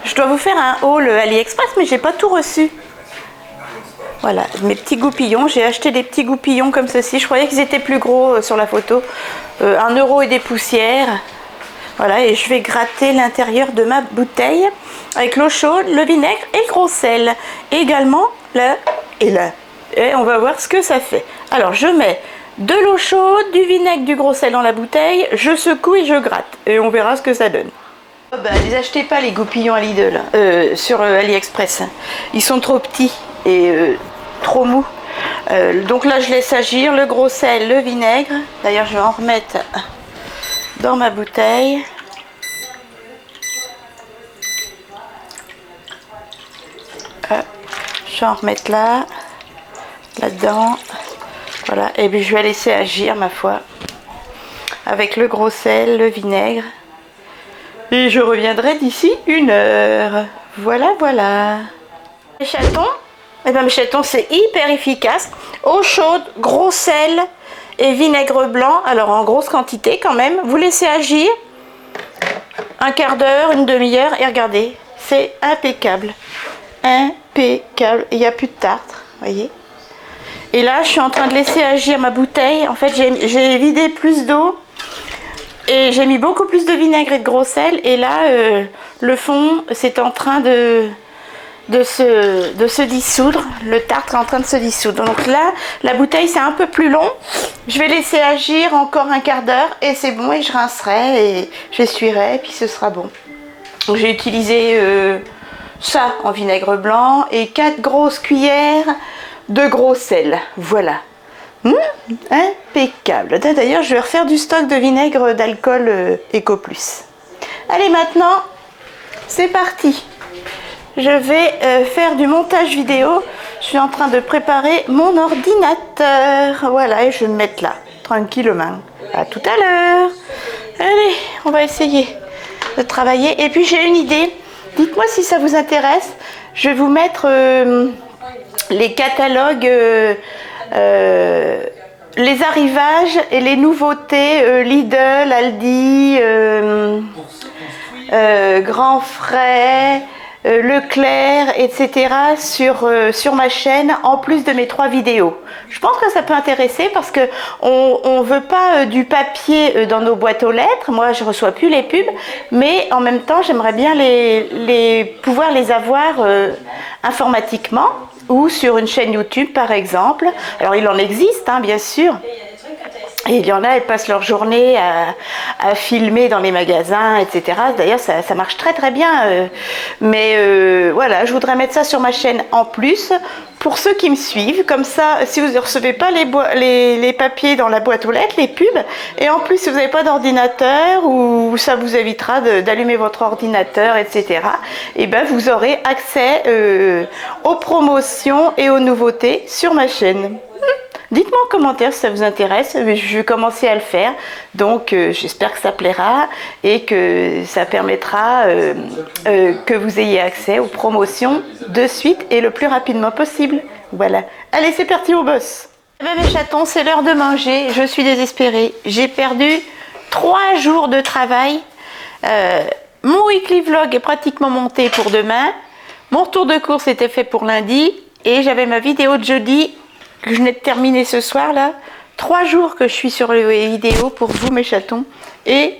Je dois vous faire un haul AliExpress, mais j'ai pas tout reçu. Voilà, mes petits goupillons. J'ai acheté des petits goupillons comme ceci. Je croyais qu'ils étaient plus gros sur la photo. 1 euro et des poussières. Voilà, et je vais gratter l'intérieur de ma bouteille avec l'eau chaude, le vinaigre et le gros sel. Et également là et là. Et on va voir ce que ça fait. Alors, je mets de l'eau chaude, du vinaigre, du gros sel dans la bouteille. Je secoue et je gratte. Et on verra ce que ça donne. Oh bah, les achetez pas les goupillons à Lidl sur AliExpress. Ils sont trop petits et trop mous. Donc là, je laisse agir le gros sel, le vinaigre. D'ailleurs, je vais en remettre dans ma bouteille. Je vais en remettre là-dedans. Voilà, et puis je vais laisser agir, ma foi. avec le gros sel, le vinaigre. Et je reviendrai d'ici 1 heure. Voilà, voilà. Les chatons, eh bien, mes chatons, c'est hyper efficace. Eau chaude, gros sel et vinaigre blanc. Alors en grosse quantité quand même. Vous laissez agir 1/4 d'heure, 1 demi-heure et regardez, c'est impeccable. Impeccable. Il n'y a plus de tartre, voyez. Et là, je suis en train de laisser agir ma bouteille. En fait, j'ai vidé plus d'eau. Et j'ai mis beaucoup plus de vinaigre et de gros sel. Et là, le fond, c'est en train de se dissoudre. Le tartre est en train de se dissoudre. Donc là, la bouteille, c'est un peu plus long. Je vais laisser agir encore 1/4 d'heure. Et c'est bon. Et je rincerai et j'essuierai. Et puis ce sera bon. J'ai utilisé ça en vinaigre blanc. Et 4 grosses cuillères de gros sel. Voilà. Impeccable. D'ailleurs, je vais refaire du stock de vinaigre d'alcool Eco Plus. Allez, maintenant, c'est parti. Je vais faire du montage vidéo. Je suis en train de préparer mon ordinateur. Voilà, et je vais me mettre là, tranquillement. À tout à l'heure. Allez, on va essayer de travailler. Et puis, j'ai une idée. Dites-moi si ça vous intéresse. Je vais vous mettre les catalogues... les arrivages et les nouveautés Lidl, Aldi, Grand Frais, Leclerc, etc. sur ma chaîne en plus de mes 3 vidéos. Je pense que ça peut intéresser parce que on veut pas du papier dans nos boîtes aux lettres. Moi, je reçois plus les pubs, mais en même temps, j'aimerais bien pouvoir les avoir informatiquement. Ou sur une chaîne YouTube par exemple. Alors il en existe hein, bien sûr. Et il y en a, elles passent leur journée à filmer dans les magasins, etc. D'ailleurs ça marche très très bien. Mais voilà, je voudrais mettre ça sur ma chaîne en plus. Pour ceux qui me suivent, comme ça, si vous ne recevez pas les papiers dans la boîte aux lettres, les pubs, et en plus si vous n'avez pas d'ordinateur, ou ça vous évitera d'allumer votre ordinateur, etc., et ben vous aurez accès aux promotions et aux nouveautés sur ma chaîne. Dites-moi en commentaire si ça vous intéresse, je vais commencer à le faire, donc j'espère que ça plaira et que ça permettra que vous ayez accès aux promotions de suite et le plus rapidement possible. Voilà, allez c'est parti au boss. Eh bien, mes chatons, c'est l'heure de manger, je suis désespérée, j'ai perdu 3 jours de travail, mon weekly vlog est pratiquement monté pour demain, mon retour de course était fait pour lundi et j'avais ma vidéo de jeudi que je venais de terminer ce soir là. 3 jours que je suis sur les vidéos pour vous mes chatons et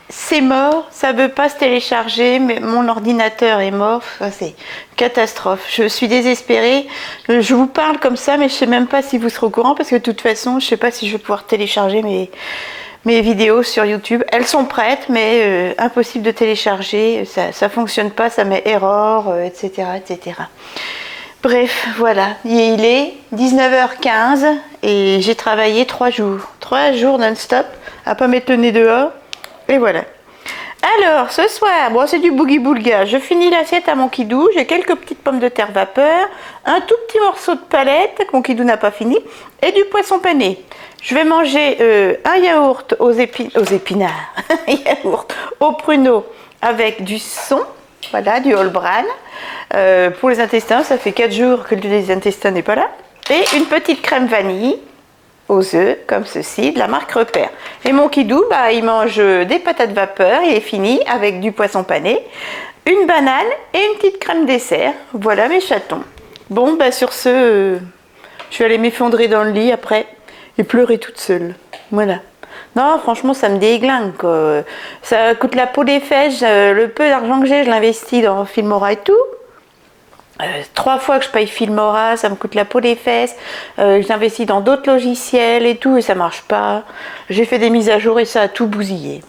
c'est mort, ça veut pas se télécharger, mais mon ordinateur est mort, c'est catastrophe, je suis désespérée, je vous parle comme ça mais je sais même pas si vous serez au courant parce que de toute façon je sais pas si je vais pouvoir télécharger mes vidéos sur YouTube, elles sont prêtes mais impossible de télécharger, ça fonctionne pas, ça met error, etc. etc. Bref, voilà, il est 19h15 et j'ai travaillé 3 jours. 3 jours non-stop, à pas mettre le nez dehors. Et voilà. Alors, ce soir, bon, c'est du boogie boulga. Je finis l'assiette à mon kidou. J'ai quelques petites pommes de terre vapeur, un tout petit morceau de palette que mon kidou n'a pas fini, et du poisson pané. Je vais manger un yaourt aux épinards, un yaourt aux pruneaux avec du son. Voilà, du whole bran. Pour les intestins, ça fait 4 jours que les intestins n'est pas là. Et une petite crème vanille aux œufs, comme ceci, de la marque Repère. Et mon kidou, bah, il mange des patates vapeur, il est fini avec du poisson pané, une banane et une petite crème dessert. Voilà mes chatons. Bon, bah, sur ce, je vais aller m'effondrer dans le lit après et pleurer toute seule. Voilà. Non, franchement, ça me déglingue, quoi. Ça coûte la peau des fesses. Le peu d'argent que j'ai, je l'investis dans Filmora et tout. 3 fois que je paye Filmora, ça me coûte la peau des fesses. J'investis dans d'autres logiciels et tout, et ça marche pas. J'ai fait des mises à jour et ça a tout bousillé.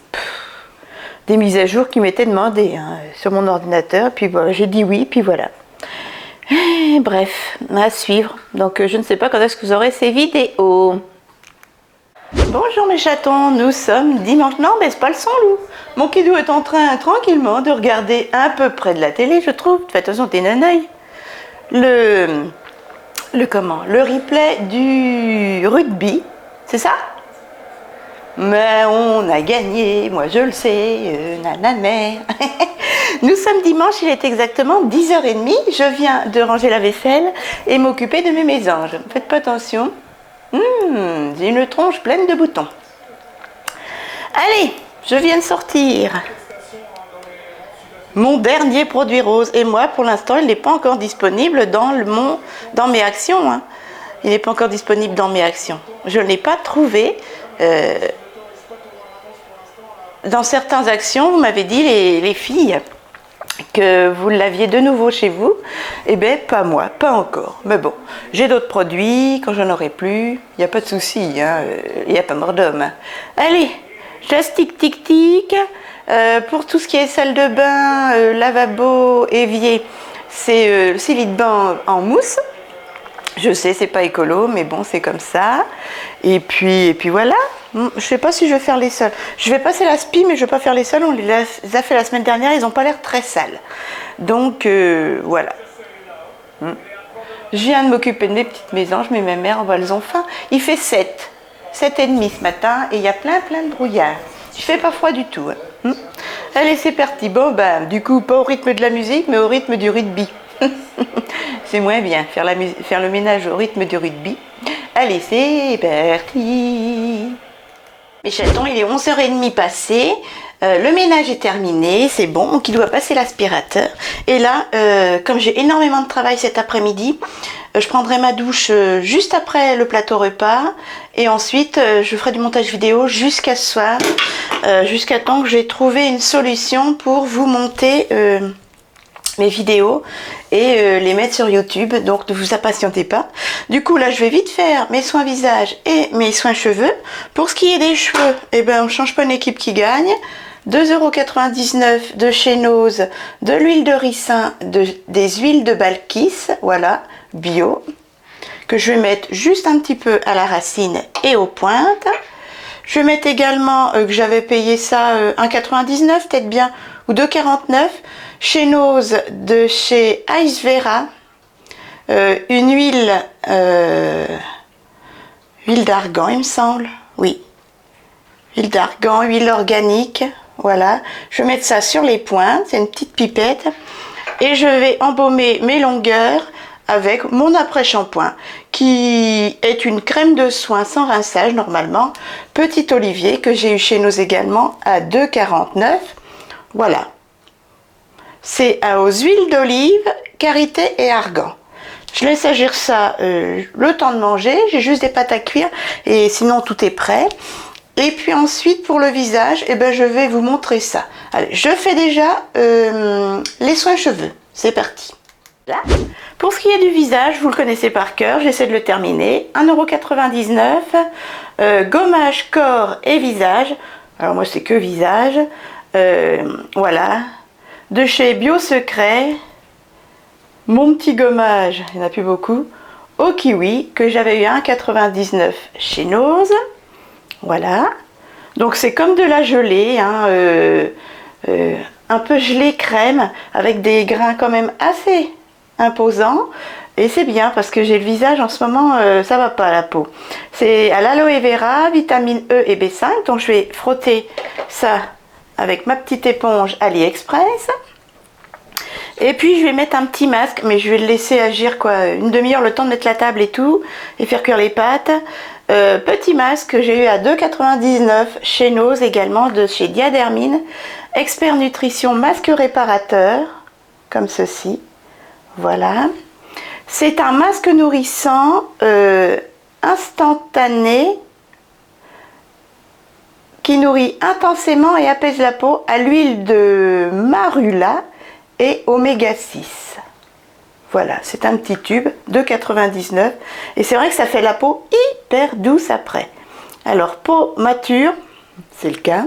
Des mises à jour qui m'étaient demandées hein, sur mon ordinateur. Puis voilà, j'ai dit oui, puis voilà. Et bref, à suivre. Donc je ne sais pas quand est-ce que vous aurez ces vidéos. Bonjour mes chatons, nous sommes dimanche. Non, mais c'est pas le son loup. Mon kidou est en train tranquillement de regarder un peu près de la télé, je trouve. De toute façon, t'es naneuil. Le replay du rugby, c'est ça? Mais on a gagné, moi je le sais, nanana. Nous sommes dimanche, il est exactement 10h30. Je viens de ranger la vaisselle et m'occuper de mes mésanges. Faites pas attention. J'ai une tronche pleine de boutons. Allez, je viens de sortir mon dernier produit rose. Et moi, pour l'instant, il n'est pas encore disponible dans mes actions. Hein. Il n'est pas encore disponible dans mes actions. Je ne l'ai pas trouvé. Dans certaines actions, vous m'avez dit, les filles, que vous l'aviez de nouveau chez vous. Eh bien, pas moi, pas encore. Mais bon, j'ai d'autres produits, quand j'en aurai plus, il n'y a pas de souci, hein, il n'y a pas mort d'homme. Allez, plastique tic-tic. Pour tout ce qui est salle de bain, lavabo, évier, c'est le silly de bain en mousse. Je sais, c'est pas écolo, mais bon, c'est comme ça. Et puis voilà. Je sais pas si je vais faire les sols. Je vais passer la spie, mais je vais pas faire les sols. On les a fait la semaine dernière, ils n'ont pas l'air très sales. Donc voilà. Je viens de m'occuper de mes petites mésanges, mais mes mères, elles ont faim. Il fait 7h30 ce matin, et il y a plein de brouillard. Il fait pas froid du tout. Hein. Allez, c'est parti. Bon, ben, du coup, pas au rythme de la musique, mais au rythme du rugby. C'est moins bien, faire le ménage au rythme du rugby. Allez, c'est parti. Mes chatons, il est 11h30 passé. Le ménage est terminé, c'est bon, donc il doit passer l'aspirateur. Et là, comme j'ai énormément de travail cet après-midi, je prendrai ma douche juste après le plateau repas. Et ensuite, je ferai du montage vidéo jusqu'à ce soir, jusqu'à temps que j'ai trouvé une solution pour vous monter mes vidéos et les mettre sur YouTube, donc ne vous impatientez pas. Du coup là je vais vite faire mes soins visage et mes soins cheveux. Pour ce qui est des cheveux, eh ben on change pas une équipe qui gagne. 2,99 € de chez Nose, de l'huile de ricin, des huiles de Balkis, voilà, bio, que je vais mettre juste un petit peu à la racine et aux pointes. Je vais mettre également, que j'avais payé ça 1,99 peut-être bien, ou 2,49 chez Nose de chez Ice Vera, une huile d'argan il me semble, oui, huile d'argan, huile organique, voilà. Je vais mettre ça sur les pointes, c'est une petite pipette, et je vais embaumer mes longueurs avec mon après-shampoing qui est une crème de soin sans rinçage normalement, Petit Olivier, que j'ai eu chez nous également à 2,49 €. Voilà, c'est aux huiles d'olive, karité et argan. Je laisse agir ça le temps de manger, j'ai juste des pâtes à cuire et sinon tout est prêt. Et puis ensuite pour le visage, eh ben, je vais vous montrer ça. Allez, je fais déjà les soins cheveux, c'est parti. Là. Pour ce qui est du visage, vous le connaissez par cœur, j'essaie de le terminer. 1,99 €, gommage corps et visage. Alors moi c'est que visage. Voilà. De chez Bio Secret, mon petit gommage, il n'y en a plus beaucoup, au kiwi, que j'avais eu à 1,99 € chez Nose. Voilà. Donc c'est comme de la gelée, hein, un peu gelée crème, avec des grains quand même assez imposant, et c'est bien parce que j'ai le visage en ce moment, ça va pas la peau. C'est à l'aloe vera, vitamine E et B5, donc je vais frotter ça avec ma petite éponge AliExpress. Et puis je vais mettre un petit masque, mais je vais le laisser agir quoi, une demi-heure, le temps de mettre la table et tout, et faire cuire les pâtes. Petit masque que j'ai eu à 2,99 € chez Nose également, de chez Diadermine, Expert Nutrition masque réparateur, comme ceci. Voilà, c'est un masque nourrissant instantané qui nourrit intensément et apaise la peau à l'huile de marula et oméga 6. Voilà, c'est un petit tube de 2,99 € et c'est vrai que ça fait la peau hyper douce après. Alors peau mature, c'est le cas,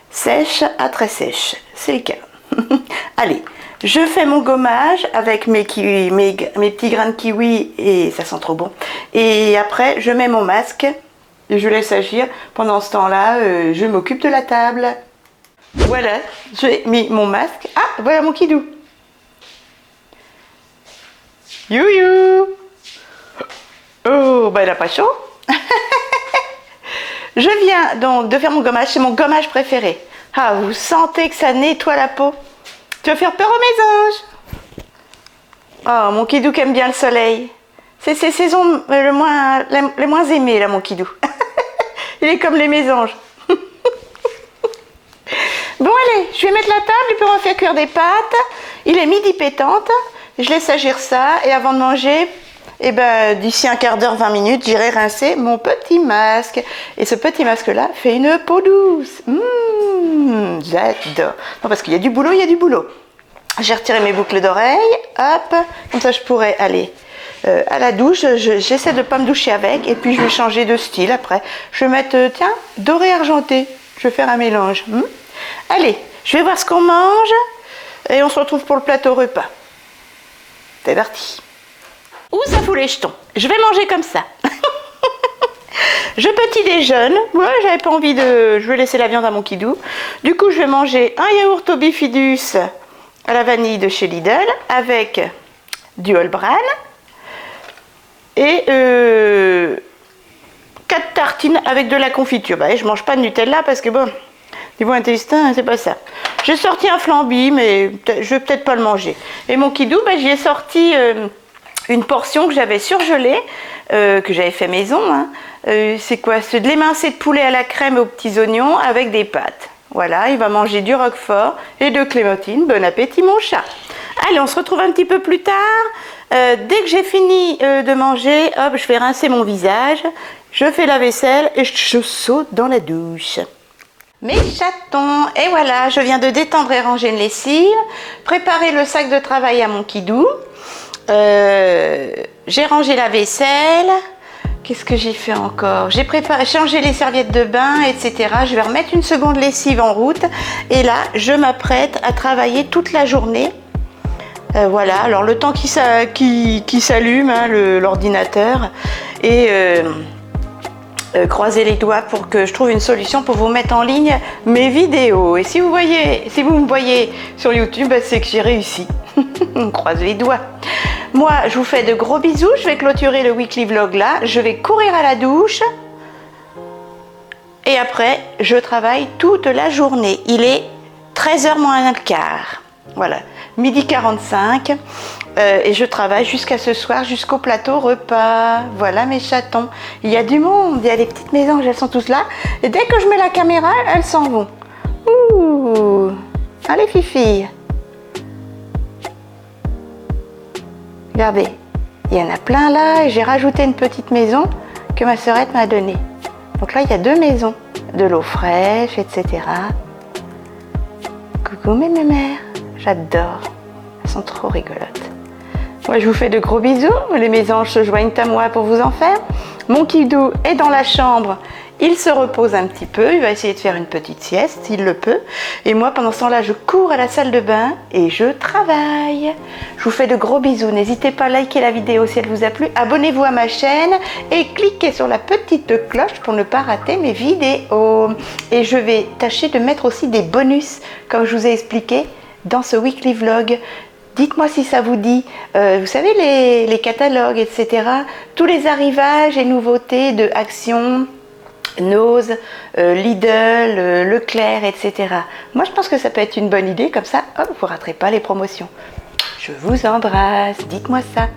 sèche à très sèche, c'est le cas. Allez. Je fais mon gommage avec mes petits grains de kiwi et ça sent trop bon. Et après, je mets mon masque et je laisse agir. Pendant ce temps-là, je m'occupe de la table. Voilà, j'ai mis mon masque. Ah, voilà mon kidou. You. Oh, bah il n'a pas chaud. Je viens donc de faire mon gommage, c'est mon gommage préféré. Ah, vous sentez que ça nettoie la peau? Tu vas faire peur aux mésanges? Oh, mon kidou qui aime bien le soleil. C'est ses saisons les moins aimées, là, mon kidou. Il est comme les mésanges. Bon, allez, je vais mettre la table, il peut refaire cuire des pâtes. Il est midi pétante. Je laisse agir ça. Et avant de manger, eh ben, d'ici un quart d'heure, 20 minutes, j'irai rincer mon petit masque. Et ce petit masque-là fait une peau douce. J'adore. Non, parce qu'il y a du boulot, il y a du boulot. J'ai retiré mes boucles d'oreilles. Hop, comme ça, je pourrais aller à la douche. J'essaie de ne pas me doucher avec. Et puis, je vais changer de style après. Je vais mettre, tiens, doré argenté. Je vais faire un mélange. Allez, je vais voir ce qu'on mange. Et on se retrouve pour le plateau repas. C'est parti. Ouh, ça fout les jetons. Je vais manger comme ça. Je petit déjeune. Ouais, j'avais pas envie de... Je vais laisser la viande à mon kidou. Du coup, je vais manger un yaourt au bifidus à la vanille de chez Lidl avec du All Bran et 4 tartines avec de la confiture. Bah, je mange pas de Nutella parce que bon, niveau intestin, c'est pas ça. J'ai sorti un flambi, mais je vais peut-être pas le manger. Et mon kidou, bah, j'y ai sorti une portion que j'avais surgelée, que j'avais fait maison. Hein. C'est quoi? C'est de l'émincé de poulet à la crème aux petits oignons avec des pâtes. Voilà, il va manger du roquefort et de clémentine. Bon appétit, mon chat. Allez, on se retrouve un petit peu plus tard. Dès que j'ai fini de manger, hop, je vais rincer mon visage. Je fais la vaisselle et je saute dans la douche. Mes chatons, et voilà, je viens de détendre et ranger une lessive, préparer le sac de travail à mon kidou, j'ai rangé la vaisselle, qu'est-ce que j'ai fait encore? J'ai changé les serviettes de bain, etc. Je vais remettre une seconde lessive en route, et là, je m'apprête à travailler toute la journée. Voilà, alors le temps qui s'allume, hein, l'ordinateur, et... croisez les doigts pour que je trouve une solution pour vous mettre en ligne mes vidéos. Et si vous me voyez sur YouTube, c'est que j'ai réussi. On croise les doigts. Moi, je vous fais de gros bisous. Je vais clôturer le weekly vlog là. Je vais courir à la douche. Et après, je travaille toute la journée. Il est 13h moins le quart. Voilà, midi 45. Et je travaille jusqu'à ce soir, jusqu'au plateau repas. Voilà mes chatons. Il y a du monde, il y a des petites mésanges, elles sont tous là. Et dès que je mets la caméra, elles s'en vont. Ouh. Allez Fifi. Regardez, il y en a plein là. Et j'ai rajouté une petite maison que ma sœurette m'a donnée. Donc là, il y a 2 maisons. De l'eau fraîche, etc. Coucou mes mères. J'adore. Elles sont trop rigolotes. Moi, je vous fais de gros bisous. Les mésanges se joignent à moi pour vous en faire. Mon kidou est dans la chambre. Il se repose un petit peu. Il va essayer de faire une petite sieste, s'il le peut. Et moi, pendant ce temps-là, je cours à la salle de bain et je travaille. Je vous fais de gros bisous. N'hésitez pas à liker la vidéo si elle vous a plu. Abonnez-vous à ma chaîne et cliquez sur la petite cloche pour ne pas rater mes vidéos. Et je vais tâcher de mettre aussi des bonus, comme je vous ai expliqué, dans ce weekly vlog. Dites-moi si ça vous dit, vous savez, les catalogues, etc. Tous les arrivages et nouveautés de Action, Nose, Lidl, Leclerc, etc. Moi, je pense que ça peut être une bonne idée, comme ça, hop, vous ne raterez pas les promotions. Je vous embrasse, dites-moi ça.